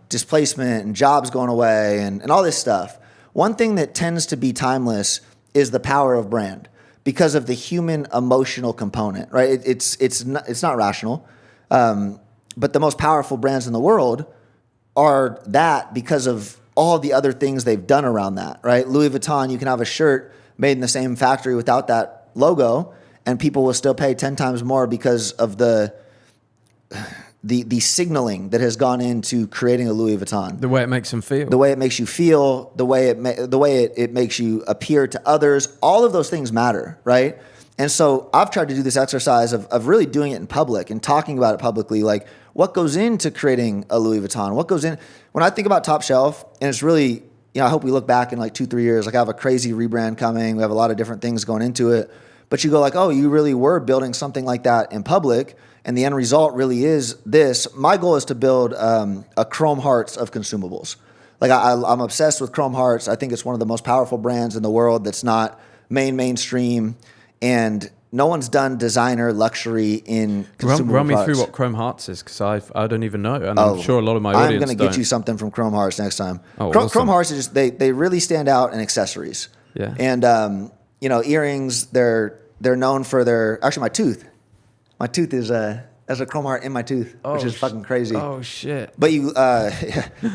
displacement and jobs going away and all this stuff, one thing that tends to be timeless is the power of brand because of the human emotional component, right? It's not rational, but the most powerful brands in the world are that because of all the other things they've done around that, right? Louis Vuitton, you can have a shirt made in the same factory without that logo, and people will still pay 10 times more because of the signaling that has gone into creating a Louis Vuitton. The way it makes them feel. The way it makes you feel, the way it makes you appear to others, all of those things matter, right? And so I've tried to do this exercise of really doing it in public and talking about it publicly, like what goes into creating a Louis Vuitton? What goes in? When I think about Top Shelf, and it's really, I hope we look back in like 2-3 years, like I have a crazy rebrand coming. We have a lot of different things going into it. But you go like, oh, you really were building something like that in public, and the end result really is this. My goal is to build a Chrome Hearts of consumables. Like I'm obsessed with Chrome Hearts. I think it's one of the most powerful brands in the world that's not mainstream, and no one's done designer luxury in consumable Run me products. through what Chrome Hearts is, because I don't even know, and I'm sure a lot of my audience I'm going to get you something from Chrome Hearts next time. Oh, Chrome awesome. Hearts is just, they really stand out in accessories. Yeah. And earrings, they're known for their, actually my tooth is has a Chrome Heart in my tooth, which is fucking crazy. Oh shit. But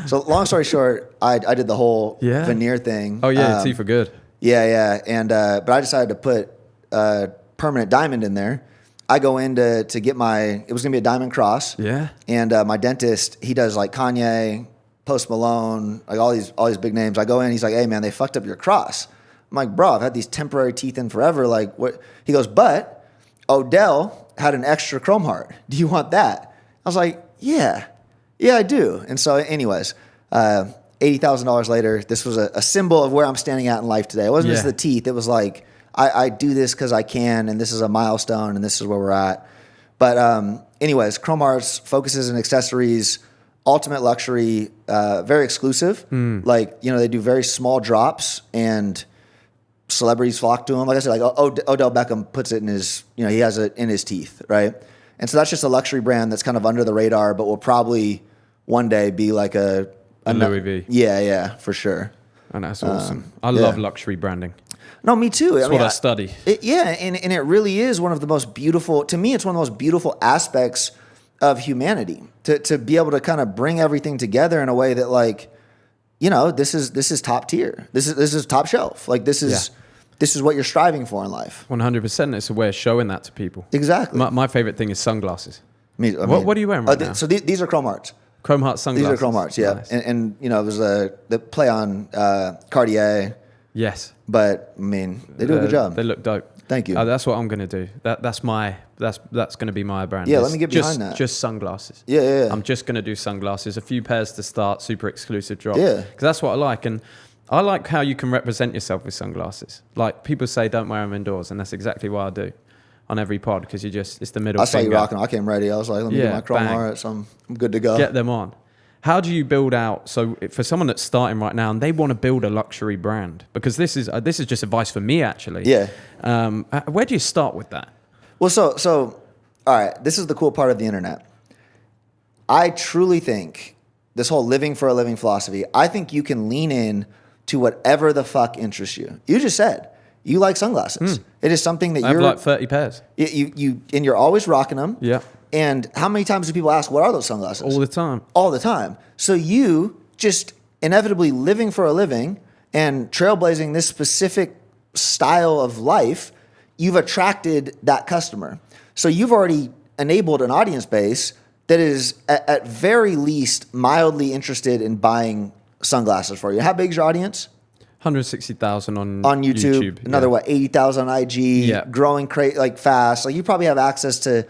so long story short, I did the whole veneer thing. Oh yeah, teeth are good. Yeah. And but I decided to put permanent diamond in there. I go in to get it was gonna be a diamond cross. Yeah. And my dentist, he does like Kanye, Post Malone, like all these big names. I go in, he's like, hey man, they fucked up your cross. I'm like, bro, I've had these temporary teeth in forever. Like what? He goes, but Odell had an extra Chrome Heart. Do you want that? I was like, yeah, I do. And so anyways, $80,000 later, this was a symbol of where I'm standing at in life today. It wasn't just the teeth. It was like, I do this because I can, and this is a milestone, and this is where we're at. But anyways, Chrome Hearts focuses on accessories, ultimate luxury, very exclusive. Like, they do very small drops, and celebrities flock to him. Like I said, like Odell Beckham puts it in his, he has it in his teeth, right? And so that's just a luxury brand that's kind of under the radar, but will probably one day be like a Louis V. Yeah, for sure. And that's awesome. I love luxury branding. No, me too. That's what I study. And it really is one of the most beautiful, to me, it's one of the most beautiful aspects of humanity, to be able to kind of bring everything together in a way that, like, this is top tier. This is top shelf. Like this is what you're striving for in life. 100%. It's a way of showing that to people. Exactly. My favorite thing is sunglasses. What are you wearing right now? So these are Chrome Hearts. Chrome Heart sunglasses. These are Chrome Hearts, yeah. Nice. And it was the play on Cartier. Yes. But they do a good job. They look dope. Thank you. That's what I'm gonna do. That's going to be my brand. Yeah, let me get behind that. Just sunglasses. Yeah. I'm just gonna do sunglasses. A few pairs to start. Super exclusive drop. Yeah. Because that's what I like, and I like how you can represent yourself with sunglasses. Like people say, don't wear them indoors, and that's exactly what I do on every pod, because it's the middle. I saw finger. you rocking. I came ready. I was like, let me get my Chrome Hearts. I'm good to go. Get them on. How do you build out? So for someone that's starting right now and they want to build a luxury brand, because this is just advice for me actually. Yeah. Where do you start with that? Well, so all right. This is the cool part of the internet. I truly think this whole living for a living philosophy, I think you can lean in to whatever the fuck interests you. You just said you like sunglasses. It is something that I have like 30 pairs. And you're always rocking them. Yeah. And how many times do people ask, what are those sunglasses? All the time. All the time. So you just inevitably living for a living and trailblazing this specific style of life, you've attracted that customer. So you've already enabled an audience base that is at very least mildly interested in buying sunglasses for you. How big is your audience? 160,000 on YouTube. Another 80,000 on IG. Yeah. Growing fast. Like you probably have access to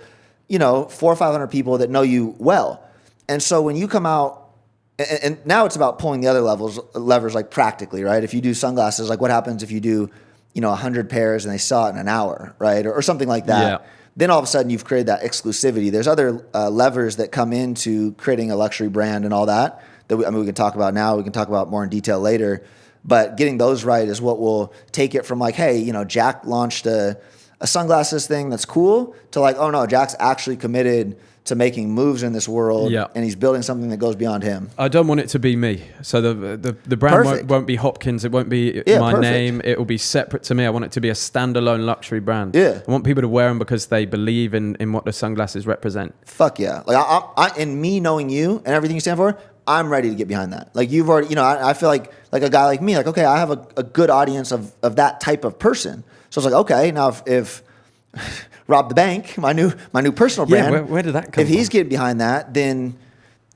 400 or 500 people that know you well. And so when you come out, and now it's about pulling the other levers like practically, right? If you do sunglasses, like what happens if you do, 100 pairs and they sell it in an hour, right? Or something like that. Yeah. Then all of a sudden you've created that exclusivity. There's other levers that come into creating a luxury brand and all that we can talk about now. We can talk about more in detail later. But getting those right is what will take it from like, hey, Jack launched a a sunglasses thing that's cool to like, oh no, Jack's actually committed to making moves in this world, and he's building something that goes beyond him. I don't want it to be me. So the brand won't be Hopkins. It won't be my name. It will be separate to me. I want it to be a standalone luxury brand. Yeah. I want people to wear them because they believe in what the sunglasses represent. Fuck yeah. Like I in me knowing you and everything you stand for, I'm ready to get behind that. Like you've already, I feel like a guy like me, like, okay, I have a good audience of that type of person. So it's like, okay, now if Rob the Bank, my new personal brand. Yeah, where did that come from? If he's getting behind that, then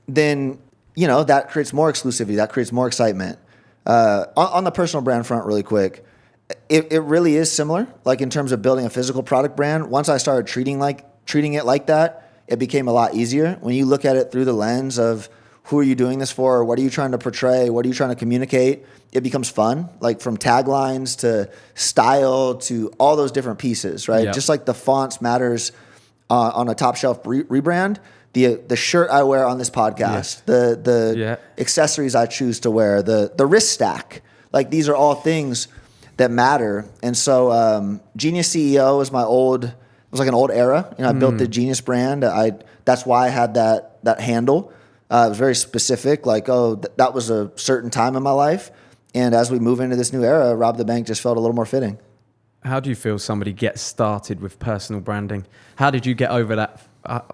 that creates more exclusivity. That creates more excitement. On the personal brand front, really quick, it really is similar. Like in terms of building a physical product brand, once I started treating it like that, it became a lot easier. When you look at it through the lens of who are you doing this for? What are you trying to portray? What are you trying to communicate? It becomes fun, like from taglines to style to all those different pieces, right? Yep. Just like the fonts matters on a top shelf rebrand, the shirt I wear on this podcast, the accessories I choose to wear, the wrist stack, like these are all things that matter. And so Genius CEO was was like an old era. I built the Genius brand. That's why I had that handle. It was very specific, like, that was a certain time in my life. And as we move into this new era, Rob the Bank just felt a little more fitting. How do you feel somebody gets started with personal branding? How did you get over that?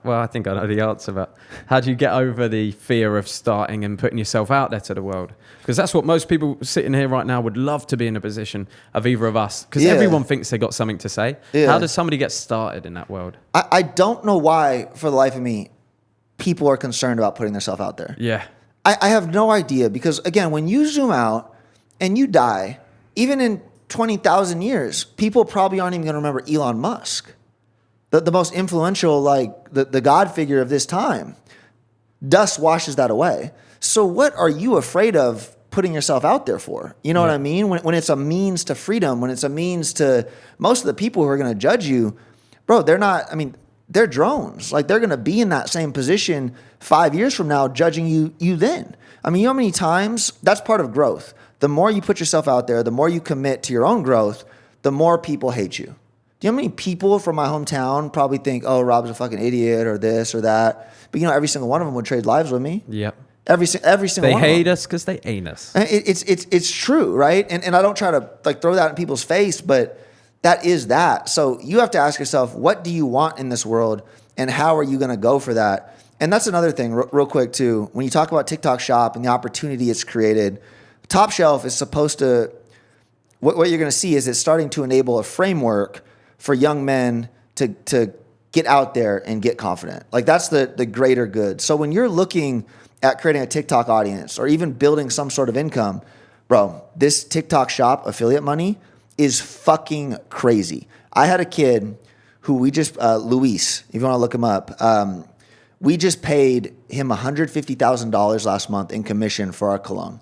Well, I think I know the answer, but how do you get over the fear of starting and putting yourself out there to the world? Because that's what most people sitting here right now would love to be in a position of either of us. Because everyone thinks they got something to say. Yeah. How does somebody get started in that world? I don't know why, for the life of me, people are concerned about putting themselves out there. Yeah. I have no idea because, again, when you zoom out and you die, even in 20,000 years, people probably aren't even going to remember Elon Musk, the most influential, like the God figure of this time. Dust washes that away. So what are you afraid of putting yourself out there for? You know what I mean? When it's a means to freedom, when it's a means to most of the people who are going to judge you, bro, they're drones. Like they're going to be in that same position 5 years from now, judging you then. I mean, you know how many times that's part of growth. The more you put yourself out there, the more you commit to your own growth, the more people hate you. Do you know how many people from my hometown probably think, oh, Rob's a fucking idiot or this or that? But every single one of them would trade lives with me. Yep. Every single one. They hate us because they ain't us. It's true, right? And I don't try to like throw that in people's face, but that is that. So you have to ask yourself, what do you want in this world and how are you going to go for that? And that's another thing real quick too. When you talk about TikTok Shop and the opportunity it's created, Top Shelf is supposed to, what you're going to see is it's starting to enable a framework for young men to get out there and get confident. Like that's the greater good. So when you're looking at creating a TikTok audience or even building some sort of income, bro, this TikTok Shop affiliate money is fucking crazy. I had a kid who we just, Luis, if you want to look him up, we just paid him $150,000 last month in commission for our cologne.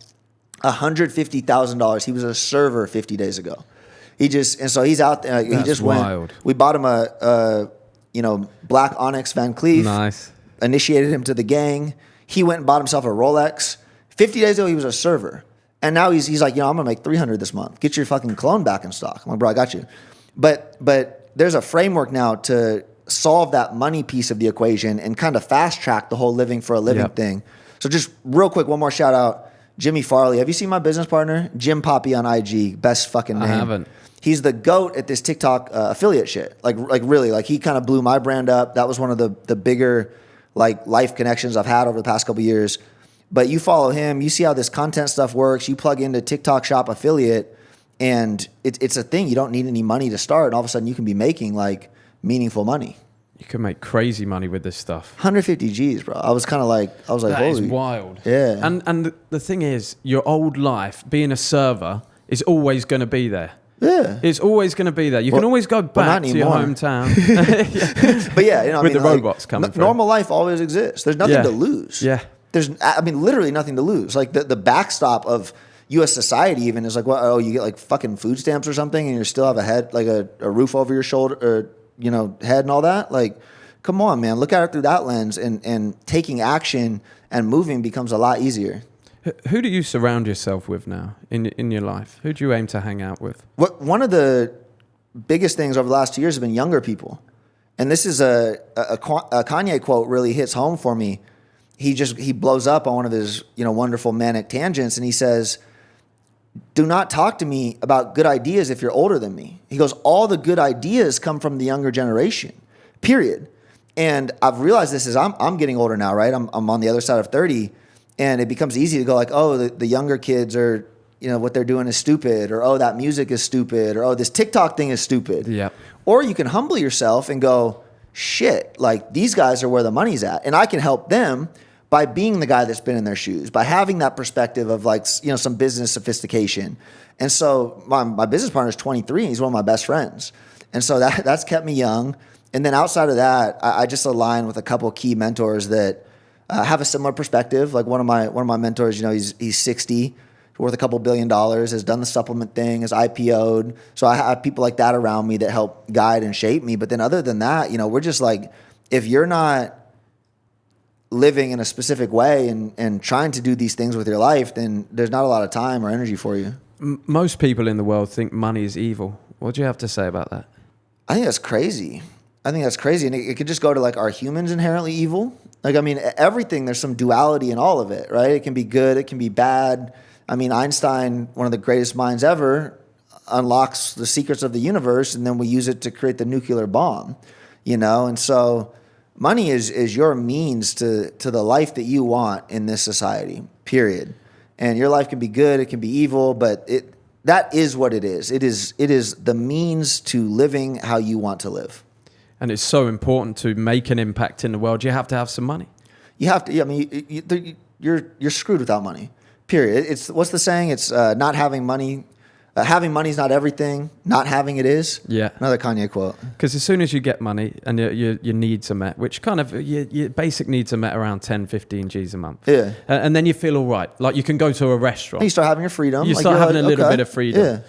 $150,000. He was a server 50 days ago. So he's out there. He just wild. Went. We bought him a black Onyx Van Cleef. Nice. Initiated him to the gang. He went and bought himself a Rolex. 50 days ago, he was a server. And now he's like, I'm going to make 300 this month. Get your fucking cologne back in stock. I'm like, bro, I got you. But there's a framework now to solve that money piece of the equation and kind of fast track the whole living for a living thing. So just real quick, one more shout out. Jimmy Farley. Have you seen my business partner? Jim Poppy on IG. Best fucking name. I haven't. He's the GOAT at this TikTok affiliate shit. Like really, like he kind of blew my brand up. That was one of the bigger like life connections I've had over the past couple of years. But you follow him, you see how this content stuff works. You plug into TikTok Shop affiliate, and it's a thing. You don't need any money to start, and all of a sudden you can be making like meaningful money. You can make crazy money with this stuff. 150 G's, bro. I was like, that holy. is wild. Yeah. And the thing is, your old life, being a server, is always going to be there. Yeah. It's always going to be there. You can always go back to your hometown. But yeah, with the robots coming through. Normal life always exists. There's nothing to lose. Yeah. There's, literally nothing to lose. Like the backstop of U.S. society even is like, you get like fucking food stamps or something and you still have a head, like a roof over your shoulder, or, head and all that. Like, come on, man. Look at it through that lens, and taking action and moving becomes a lot easier. Who do you surround yourself with now in your life? Who do you aim to hang out with? One of the biggest things over the last 2 years have been younger people. And this is a Kanye quote really hits home for me. He blows up on one of his, wonderful manic tangents, and he says, "Do not talk to me about good ideas if you're older than me." He goes, "All the good ideas come from the younger generation, period." And I've realized this as I'm getting older now, right? I'm on the other side of 30, and it becomes easy to go like, oh, the younger kids are, what they're doing is stupid, or oh, that music is stupid, or oh, this TikTok thing is stupid. Yeah. Or you can humble yourself and go, shit, like these guys are where the money's at, and I can help them by being the guy that's been in their shoes, by having that perspective of like, some business sophistication. And so my business partner is 23, and he's one of my best friends. And so that's kept me young. And then outside of that, I just align with a couple of key mentors that have a similar perspective. Like one of my mentors, he's 60, worth a couple $1 billion, has done the supplement thing, has IPO'd. So I have people like that around me that help guide and shape me. But then other than that, we're just like, if you're not living in a specific way and trying to do these things with your life, then there's not a lot of time or energy for you. Most people in the world think money is evil. What do you have to say about that? I think that's crazy. And it could just go to like, are humans inherently evil? Like, I mean, everything, there's some duality in all of it, right? It can be good, it can be bad. I mean, Einstein, one of the greatest minds ever, unlocks the secrets of the universe, and then we use it to create the nuclear bomb, And so money is your means to the life that you want in this society, period. And your life can be good, it can be evil, but that is what it is. It is the means to living how you want to live. And it's so important to make an impact in the world. You have to have some money. You have to. I mean, you're screwed without money. Period. It's what's the saying? It's not having money. Having money is not everything. Not having it is. Yeah. Another Kanye quote. Because as soon as you get money and your needs are met, which kind of your basic needs are met around 10, 15 G's a month. Yeah. And then you feel all right. Like you can go to a restaurant. And you start having your freedom. You like start having like, a little okay. bit of freedom.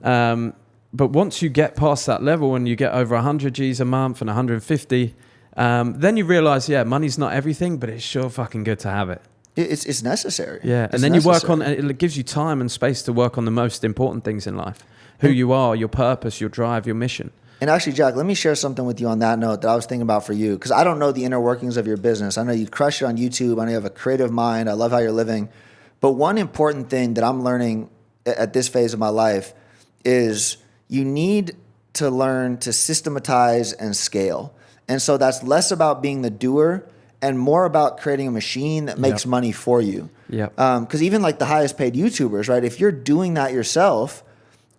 Yeah. But once you get past that level and you get over 100 G's a month and 150, then you realize, money's not everything, but it's sure fucking good to have it. It's necessary. Yeah, and then you work on, it gives you time and space to work on the most important things in life. Who you are, your purpose, your drive, your mission. And actually, Jack, let me share something with you on that note that I was thinking about for you, because I don't know the inner workings of your business. I know you crush it on YouTube. I know you have a creative mind. I love how you're living. But one important thing that I'm learning at this phase of my life is you need to learn to systematize and scale. And so that's less about being the doer and more about creating a machine that makes money for you. Yeah. Because even like the highest paid YouTubers, right? If you're doing that yourself,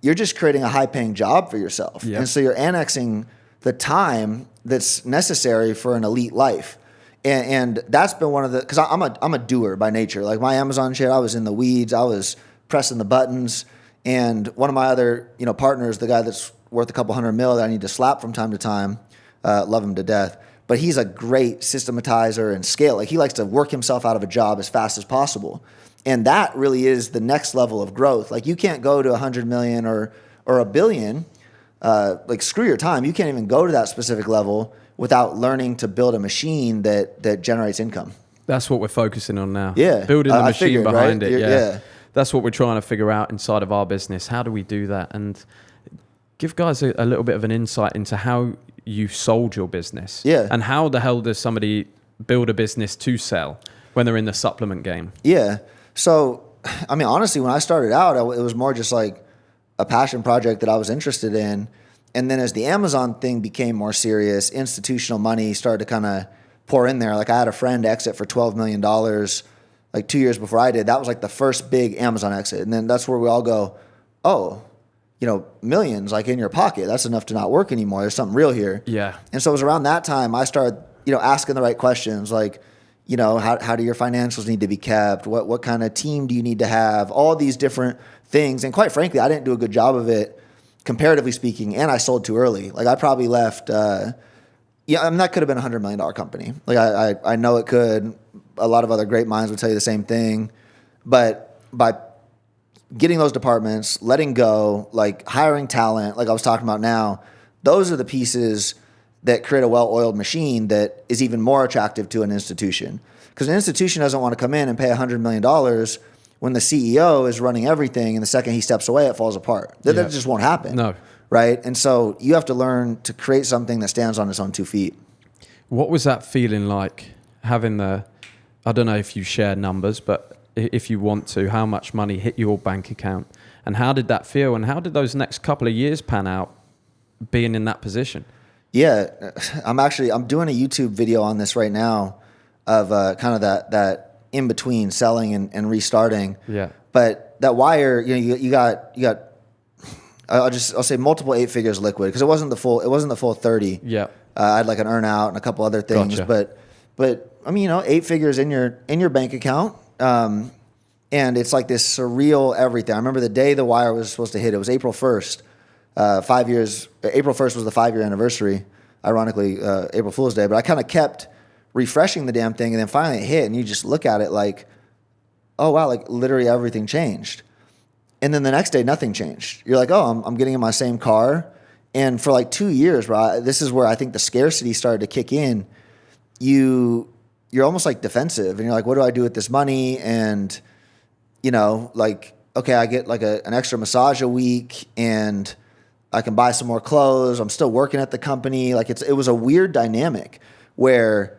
you're just creating a high paying job for yourself. Yep. And so you're annexing the time that's necessary for an elite life. And that's been one of the, because I'm a doer by nature. Like my Amazon shit, I was in the weeds. I was pressing the buttons. And one of my other, partners, the guy that's worth a couple $100 million that I need to slap from time to time, love him to death. But he's a great systematizer and scale. Like he likes to work himself out of a job as fast as possible. And that really is the next level of growth. Like you can't go to 100 million or $1 billion. Like screw your time. You can't even go to that specific level without learning to build a machine that generates income. That's what we're focusing on now. Yeah. Building the machine figured, behind right? it. Yeah. That's what we're trying to figure out inside of our business. How do we do that? And give guys a little bit of an insight into how you sold your business. Yeah. And how the hell does somebody build a business to sell when they're in the supplement game? Yeah. So, I mean, honestly, when I started out, it was more just like a passion project that I was interested in. And then as the Amazon thing became more serious, institutional money started to kind of pour in there. Like I had a friend exit for $12 million like 2 years before I did. That was like the first big Amazon exit. And then that's where we all go, oh, millions like in your pocket. That's enough to not work anymore. There's something real here. Yeah. And so it was around that time I started, asking the right questions like, how do your financials need to be kept? What kind of team do you need to have? All these different things. And quite frankly, I didn't do a good job of it, comparatively speaking, and I sold too early. Like I probably left, that could have been a $100 million company. Like I know it could. A lot of other great minds would tell you the same thing. But by getting those departments, letting go, like hiring talent, like I was talking about now, those are the pieces that create a well-oiled machine that is even more attractive to an institution. Because an institution doesn't want to come in and pay $100 million when the CEO is running everything and the second he steps away, it falls apart. That just won't happen. No. Right? And so you have to learn to create something that stands on its own 2 feet. What was that feeling like having I don't know if you share numbers, but if you want to, how much money hit your bank account? And how did that feel? And how did those next couple of years pan out being in that position? Yeah, I'm doing a YouTube video on this right now of kind of that in between selling and restarting. Yeah. But that wire, you got I'll say multiple 8 figures liquid because it wasn't the full 30. Yeah. I had like an earn out and a couple other things, Gotcha. but I mean, 8 figures in your bank account. And it's like this surreal everything. I remember the day the wire was supposed to hit. It was April 1st. 5 years. April 1st was the 5-year anniversary. Ironically, April Fool's Day. But I kind of kept refreshing the damn thing, and then finally it hit, and you just look at it like, oh wow, like literally everything changed. And then the next day, nothing changed. You're like, oh, I'm getting in my same car. And for like 2 years, bro, this is where I think the scarcity started to kick in. You're almost like defensive, and you're like, what do I do with this money? And like, okay, I get like an extra massage a week, and I can buy some more clothes. I'm still working at the company. Like it was a weird dynamic where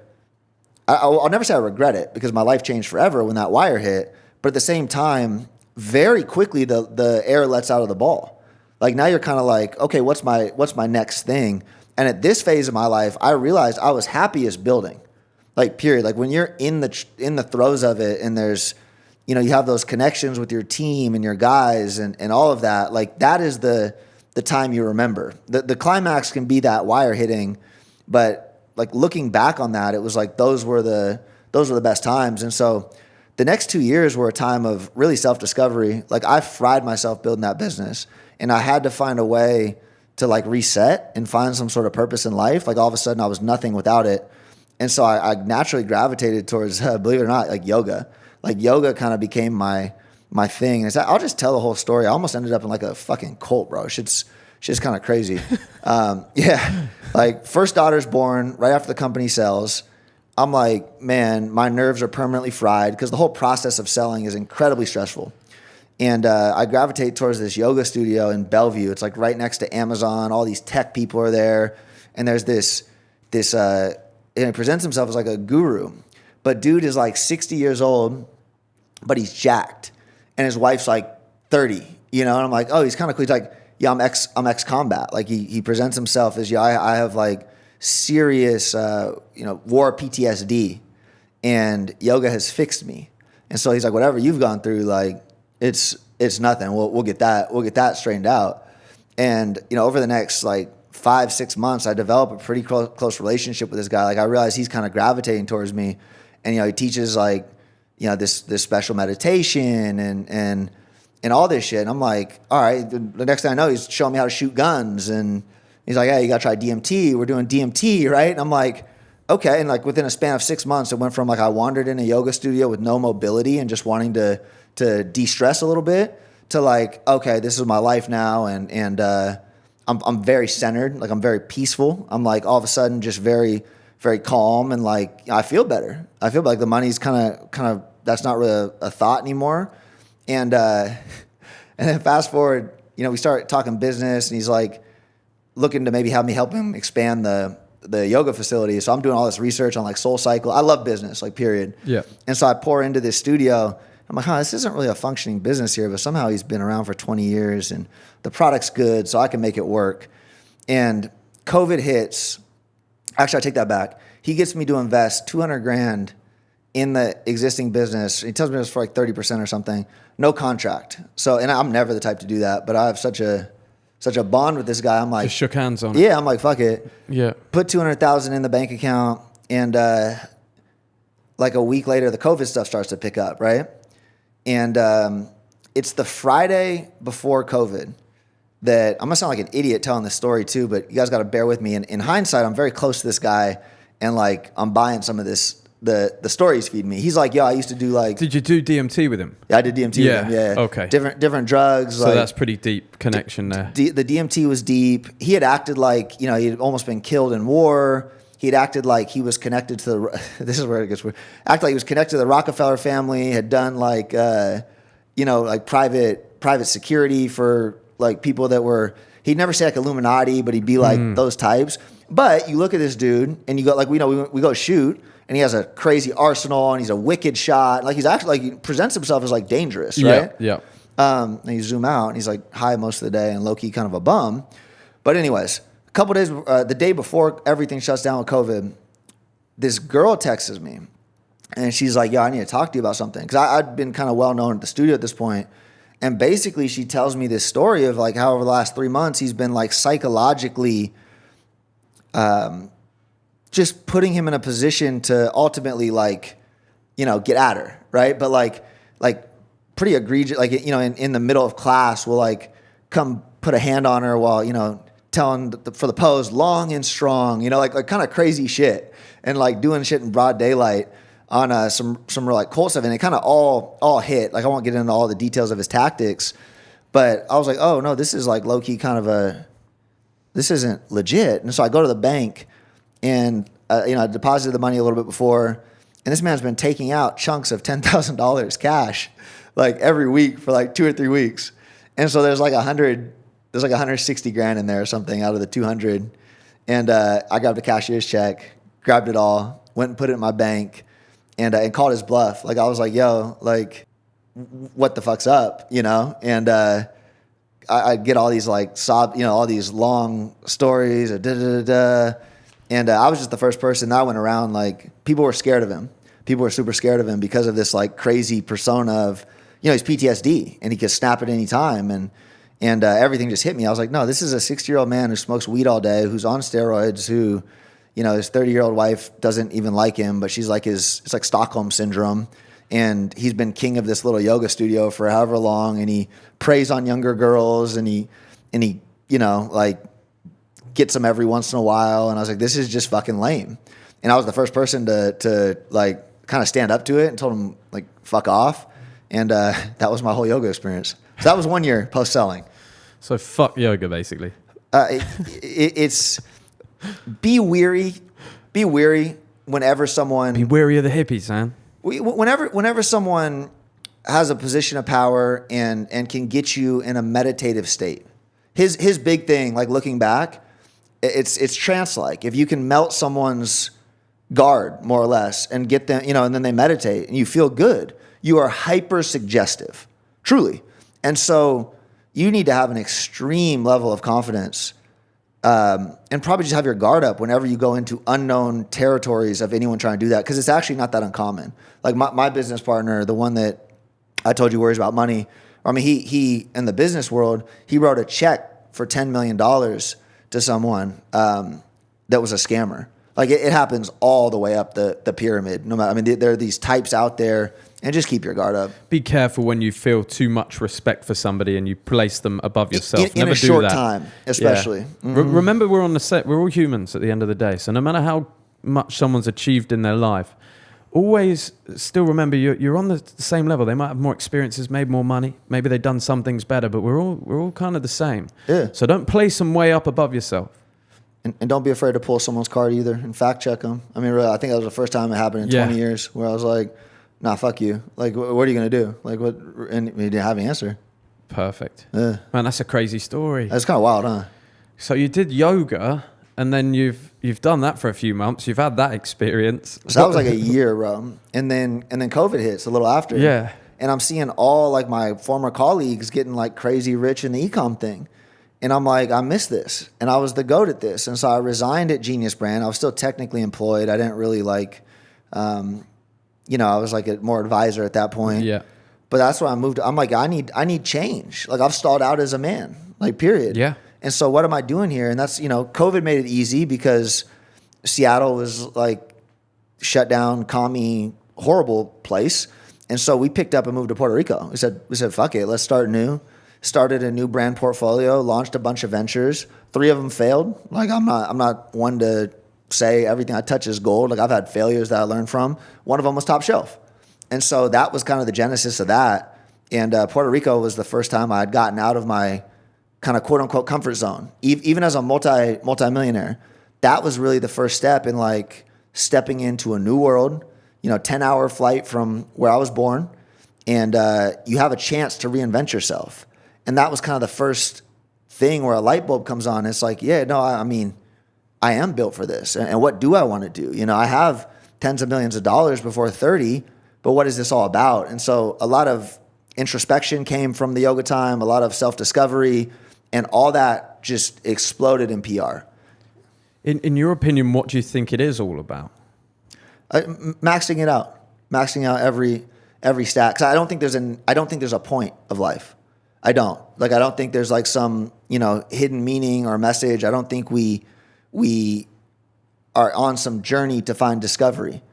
I'll never say I regret it because my life changed forever when that wire hit. But at the same time, very quickly the air lets out of the ball. Like now you're kind of like, okay, what's my next thing? And at this phase of my life, I realized I was happiest building. Like period. Like when you're in the throes of it, and there's, you have those connections with your team and your guys and all of that. Like that is the time you remember. The climax can be that wire hitting, but like looking back on that, it was like those were the best times. And so the next 2 years were a time of really self-discovery. Like I fried myself building that business, and I had to find a way to like reset and find some sort of purpose in life. Like all of a sudden I was nothing without it. And so I naturally gravitated towards, believe it or not, like yoga. Like yoga kind of became my thing. And I'll just tell the whole story. I almost ended up in like a fucking cult, bro. Shit's kind of crazy. Yeah. Like first daughter's born right after the company sells. I'm like, man, my nerves are permanently fried because the whole process of selling is incredibly stressful. And I gravitate towards this yoga studio in Bellevue. It's like right next to Amazon. All these tech people are there. And there's this and he presents himself as like a guru. But dude is like 60 years old, but he's jacked. And his wife's like 30, And I'm like, oh, he's kind of cool. He's like, yeah, I'm ex-combat. Like he presents himself as, yeah, I have like serious, war PTSD, and yoga has fixed me. And so he's like, whatever you've gone through, like it's nothing. We'll get that straightened out. And, over the next like 5-6 months, I developed a pretty close relationship with this guy. Like I realized he's kind of gravitating towards me. And, he teaches like, this special meditation and all this shit. And I'm like, all right, the next thing I know, he's showing me how to shoot guns. And he's like, hey, you got to try DMT. We're doing DMT, right? And I'm like, okay. And like within a span of 6 months, it went from like I wandered in a yoga studio with no mobility and just wanting to de-stress a little bit to like, okay, this is my life now. And I'm very centered. Like I'm very peaceful. I'm like all of a sudden just very, very calm. And like, I feel better. I feel like the money's kind of, that's not really a thought anymore. And then fast forward, we start talking business, and he's like looking to maybe have me help him expand the yoga facility. So I'm doing all this research on like Soul Cycle. I love business, like period. Yeah. And so I pour into this studio. I'm like, this isn't really a functioning business here, but somehow he's been around for 20 years and the product's good, so I can make it work. And COVID hits. Actually, I take that back. He gets me to invest $200,000 in the existing business. He tells me it's for like 30% or something. No contract. So, and I'm never the type to do that, but I have such a bond with this guy. I'm like, just shook hands on it. Yeah, I'm like, fuck it. Yeah. Put $200,000 in the bank account, and like a week later, the COVID stuff starts to pick up, right? And it's the Friday before COVID that I'm gonna sound like an idiot telling this story too, but you guys got to bear with me. And in hindsight, I'm very close to this guy, and like I'm buying some of this. The stories feed me. He's like, yo, I used to do like. Did you do DMT with him? Yeah, I did DMT with him. Yeah. Okay. Different drugs. So like, that's pretty deep connection there. The DMT was deep. He had acted like, he had almost been killed in war. He had acted like he was connected to this is where it gets weird. Acted like he was connected to the Rockefeller family. Had done like, like private security for like people that were, he'd never say like Illuminati, but he'd be like those types. But you look at this dude and you go like, we go shoot and he has a crazy arsenal and he's a wicked shot. Like he's actually like, he presents himself as like dangerous, right? Yeah. And you zoom out and he's like high most of the day and low key kind of a bum. But anyways, a couple days, the day before everything shuts down with COVID, this girl texts me and she's like, yo, I need to talk to you about something. Cause I'd been kind of well known at the studio at this point. And basically she tells me this story of like how over the last 3 months, he's been like psychologically, just putting him in a position to ultimately like, get at her. Right. But like pretty egregious, like, in the middle of class will like come put a hand on her while, telling for the pose long and strong, like kind of crazy shit and like doing shit in broad daylight on some real like cold stuff. And it kind of all hit. Like I won't get into all the details of his tactics, but I was like, oh no, this is like low key kind of this isn't legit. And so I go to the bank and, I deposited the money a little bit before, and this man's been taking out chunks of $10,000 cash like every week for like 2 or 3 weeks. And so there's like 160 grand in there or something out of the 200. And I grabbed a cashier's check, grabbed it all, went and put it in my bank and called his bluff. Like I was like, yo, like what the fuck's up, And I get all these like all these long stories or da-da-da-da. And I was just the first person that went around, like people were scared of him. People were super scared of him because of this like crazy persona of, he's PTSD and he could snap at any time. And everything just hit me. I was like, no, this is a 60-year-old man who smokes weed all day, who's on steroids, who, his 30-year-old wife doesn't even like him, but she's like it's like Stockholm syndrome. And he's been king of this little yoga studio for however long. And he preys on younger girls and he like gets them every once in a while. And I was like, this is just fucking lame. And I was the first person to like kind of stand up to it and told him like, fuck off. And that was my whole yoga experience. So that was 1 year post-selling. So fuck yoga, basically. It's be weary whenever someone... Be wary of the hippies, man. Whenever someone has a position of power and can get you in a meditative state. His big thing, like looking back, it's trance-like. If you can melt someone's guard, more or less, and get them, and then they meditate and you feel good, you are hyper-suggestive, truly. And so you need to have an extreme level of confidence and probably just have your guard up whenever you go into unknown territories of anyone trying to do that, because it's actually not that uncommon. Like my business partner, the one that I told you worries about money, I mean, he in the business world, he wrote a check for $10 million to someone that was a scammer. Like it happens all the way up the pyramid. No matter, I mean, there are these types out there, and just keep your guard up. Be careful when you feel too much respect for somebody and you place them above yourself. In Never a do short that. time, especially. Yeah. Mm-hmm. Remember, we're on the set. We're all humans at the end of the day. So no matter how much someone's achieved in their life, always still remember you're on the same level. They might have more experiences, made more money. Maybe they've done some things better, but we're all kind of the same. Yeah. So don't place them way up above yourself. And don't be afraid to pull someone's card either and fact check them. I mean, really, I think that was the first time it happened in 20 years where I was like, nah, fuck you. Like, what are you going to do? Like, what? And he didn't have an answer. Perfect. Yeah. Man, that's a crazy story. That's kind of wild, huh? So you did yoga, and then you've done that for a few months. You've had that experience. So that was like a year, bro. And then COVID hits a little after. Yeah. And I'm seeing all like my former colleagues getting like crazy rich in the e-com thing. And I'm like, I miss this. And I was the GOAT at this. And so I resigned at Genius Brand. I was still technically employed. I didn't really like, I was like a more advisor at that point. Yeah. But that's where I moved. I'm like, I need change. Like I've stalled out as a man, like period. Yeah. And so what am I doing here? And that's, COVID made it easy because Seattle was like shut down, commie, horrible place. And so we picked up and moved to Puerto Rico. We said, fuck it, let's start new. Started a new brand portfolio, launched a bunch of ventures. 3 of them failed. Like I'm not one to say everything I touch is gold. Like I've had failures that I learned from. One of them was Top Shelf. And so that was kind of the genesis of that. And Puerto Rico was the first time I had gotten out of my kind of quote unquote comfort zone. Even as a multi-millionaire, that was really the first step in like stepping into a new world, 10-hour flight from where I was born. and you have a chance to reinvent yourself. And that was kind of the first thing where a light bulb comes on. It's like, yeah, no, I mean, I am built for this. And what do I want to do? You know, I have tens of millions of dollars before 30, but what is this all about? And so a lot of introspection came from the yoga time, a lot of self-discovery, and all that just exploded in PR. In your opinion, what do you think it is all about? Maxing it out, maxing out every stat. 'Cause I don't think there's a point of life. I don't think there's like some, you know, hidden meaning or message. I don't think we are on some journey to find discovery.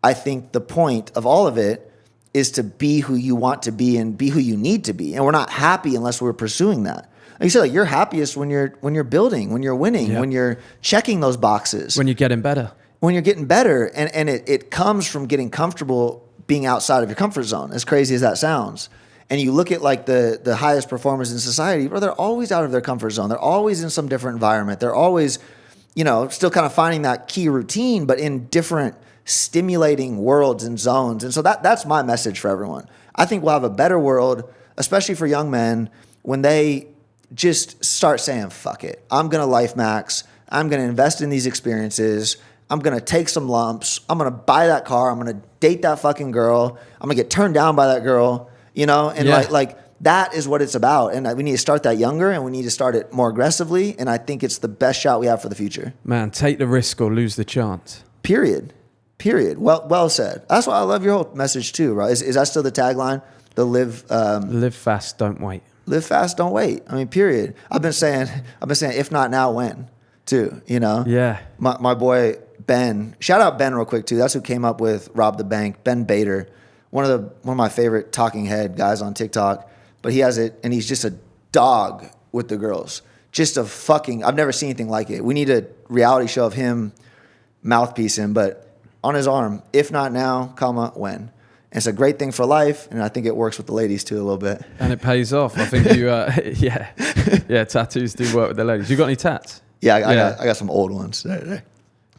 I think the point of all of it is to be who you want to be and be who you need to be. And we're not happy unless we're pursuing that. Like you said, like, you're happiest when you're building, when you're winning, when you're checking those boxes. When you're getting better. When you're getting better. And it comes from getting comfortable being outside of your comfort zone, as crazy as that sounds. And you look at like the highest performers in society, bro, they're always out of their comfort zone. They're always in some different environment. They're always, you know, still kind of finding that key routine, but in different stimulating worlds and zones. And so that's my message for everyone. I think we'll have a better world, especially for young men, when they just start saying, fuck it. I'm going to life max. I'm going to invest in these experiences. I'm going to take some lumps. I'm going to buy that car. I'm going to date that fucking girl. I'm going to get turned down by that girl, you know? And like that is what it's about. And we need to start that younger, and we need to start it more aggressively. And I think it's the best shot we have for the future. Man, take the risk or lose the chance. Period. Well said. That's why I love your whole message too, right? Is that still the tagline? The live fast, don't wait. Live fast, don't wait. I mean, period. I've been saying, if not now, when? Too, you know? Yeah. My boy Ben, shout out Ben real quick too. That's who came up with Rob the Bank. Ben Bader, one of my favorite talking head guys on TikTok. But he has it, and he's just a dog with the girls. Just a fucking, I've never seen anything like it. We need a reality show of him mouthpiecing, but on his arm, if not now, comma, when. And it's a great thing for life, and I think it works with the ladies too a little bit. And it pays off. I think you, yeah, tattoos do work with the ladies. You got any tats? Yeah, I got some old ones. They're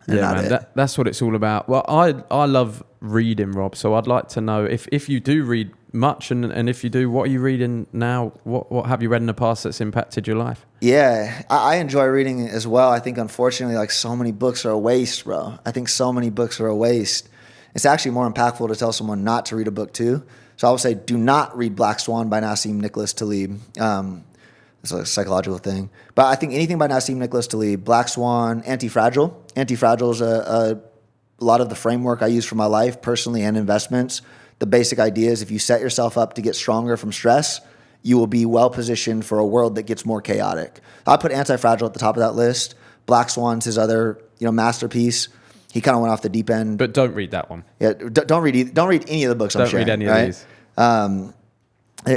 yeah, man, that's what it's all about. Well, I love reading, Rob, so I'd like to know if you do read much, and if you do, what are you reading now? What have you read in the past that's impacted your life? Yeah, I enjoy reading as well. I think, unfortunately, like, so many books are a waste, bro. I think so many books are a waste. It's actually more impactful to tell someone not to read a book too. So I would say, do not read Black Swan by Nassim Nicholas Taleb. It's a psychological thing. But I think anything by Nassim Nicholas Taleb, Black Swan, Anti-Fragile. Anti-Fragile is a lot of the framework I use for my life, personally and investments. The basic idea is, if you set yourself up to get stronger from stress, you will be well positioned for a world that gets more chaotic. I put Anti-Fragile at the top of that list. Black Swan's his other, masterpiece. He kind of went off the deep end. But don't read that one. Yeah, don't read any of the books I'm sharing. Don't read any of these.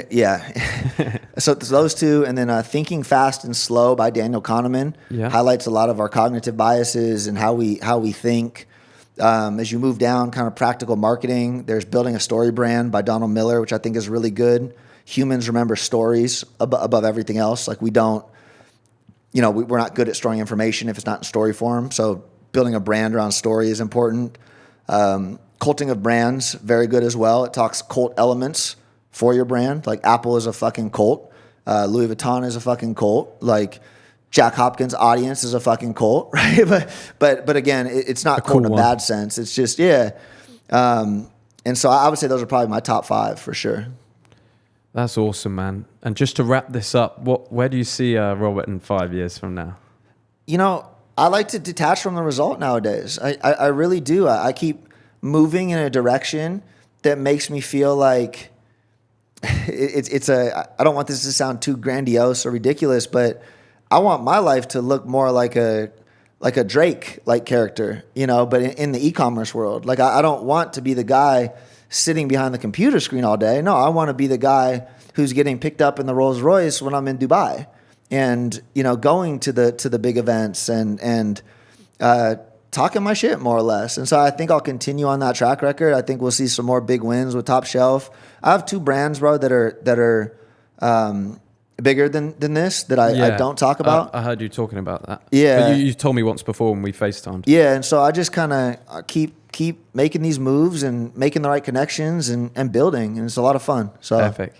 Yeah. So those two, and then Thinking Fast and Slow by Daniel Kahneman highlights a lot of our cognitive biases and how we think. As you move down, kind of practical marketing, there's Building a Story Brand by Donald Miller, which I think is really good. Humans remember stories above everything else. Like, we don't, we're not good at storing information if it's not in story form. So building a brand around story is important. Culting of brands, very good as well. It talks cult elements for your brand. Like, Apple is a fucking cult. Louis Vuitton is a fucking cult. Like, Jack Hopkins' audience is a fucking cult, right? But again, it's not cool in a bad sense. It's just, and so I would say those are probably my top 5 for sure. That's awesome, man. And just to wrap this up, where do you see Robert in 5 years from now? I like to detach from the result nowadays. I really do. I keep moving in a direction that makes me feel like I don't want this to sound too grandiose or ridiculous, but I want my life to look more like a Drake-like character, but in the e-commerce world. Like, I don't want to be the guy sitting behind the computer screen all day. No, I want to be the guy who's getting picked up in the Rolls Royce when I'm in Dubai, and going to the big events and talking my shit more or less. And so I think I'll continue on that track record. I think we'll see some more big wins with Top Shelf. I have 2 brands, bro, that are bigger than this that I don't talk about. I heard you talking about that. Yeah, but you told me once before when we FaceTimed. Yeah, and so I just kind of keep keep making these moves and making the right connections and building, and it's a lot of fun. So epic.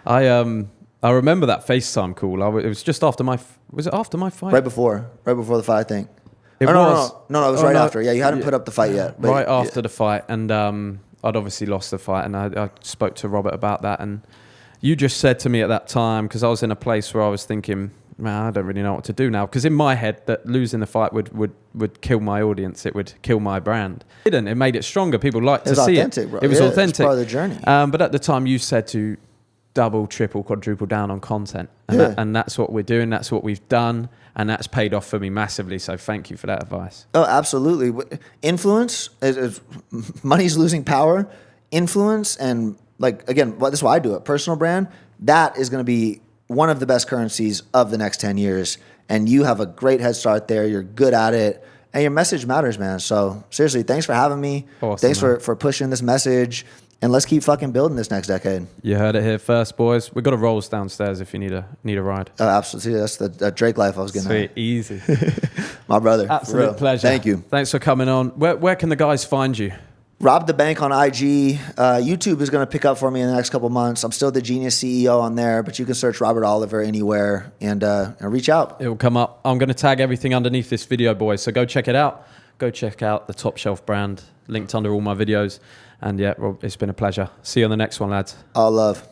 I remember that FaceTime call. It was just after was it after my fight? Right before the fight, I think. It no, was. No, it was right after. Yeah, you hadn't put up the fight yet. But right after the fight, and I'd obviously lost the fight, and I spoke to Robert about that, and you just said to me at that time, because I was in a place where I was thinking, man, I don't really know what to do now, because in my head that losing the fight would kill my audience, it would kill my brand. It didn't. It made it stronger. People liked to see it. Bro. It was authentic. It's part of the journey. But at the time, you said to double, triple, quadruple down on content, and that's what we're doing. That's what we've done, and that's paid off for me massively. So thank you for that advice. Oh, absolutely. Influence is money's losing power. Influence and again, this is why I do it. Personal brand, that is going to be one of the best currencies of the next 10 years. And you have a great head start there. You're good at it. And your message matters, man. So seriously, thanks for having me. Awesome, thanks for pushing this message. And let's keep fucking building this next decade. You heard it here first, boys. We've got a rolls downstairs if you need a ride. Oh, absolutely. That's the Drake life I was getting Sweet, at. easy. My brother. Absolute pleasure. Thank you. Thanks for coming on. Where can the guys find you? Rob the Bank on IG. YouTube is going to pick up for me in the next couple months. I'm still the Genius CEO on there, but you can search Robert Oliver anywhere and reach out. It will come up. I'm going to tag everything underneath this video, boys. So go check it out. Go check out the Top Shelf brand, linked under all my videos. And yeah, Rob, it's been a pleasure. See you on the next one, lads. All love.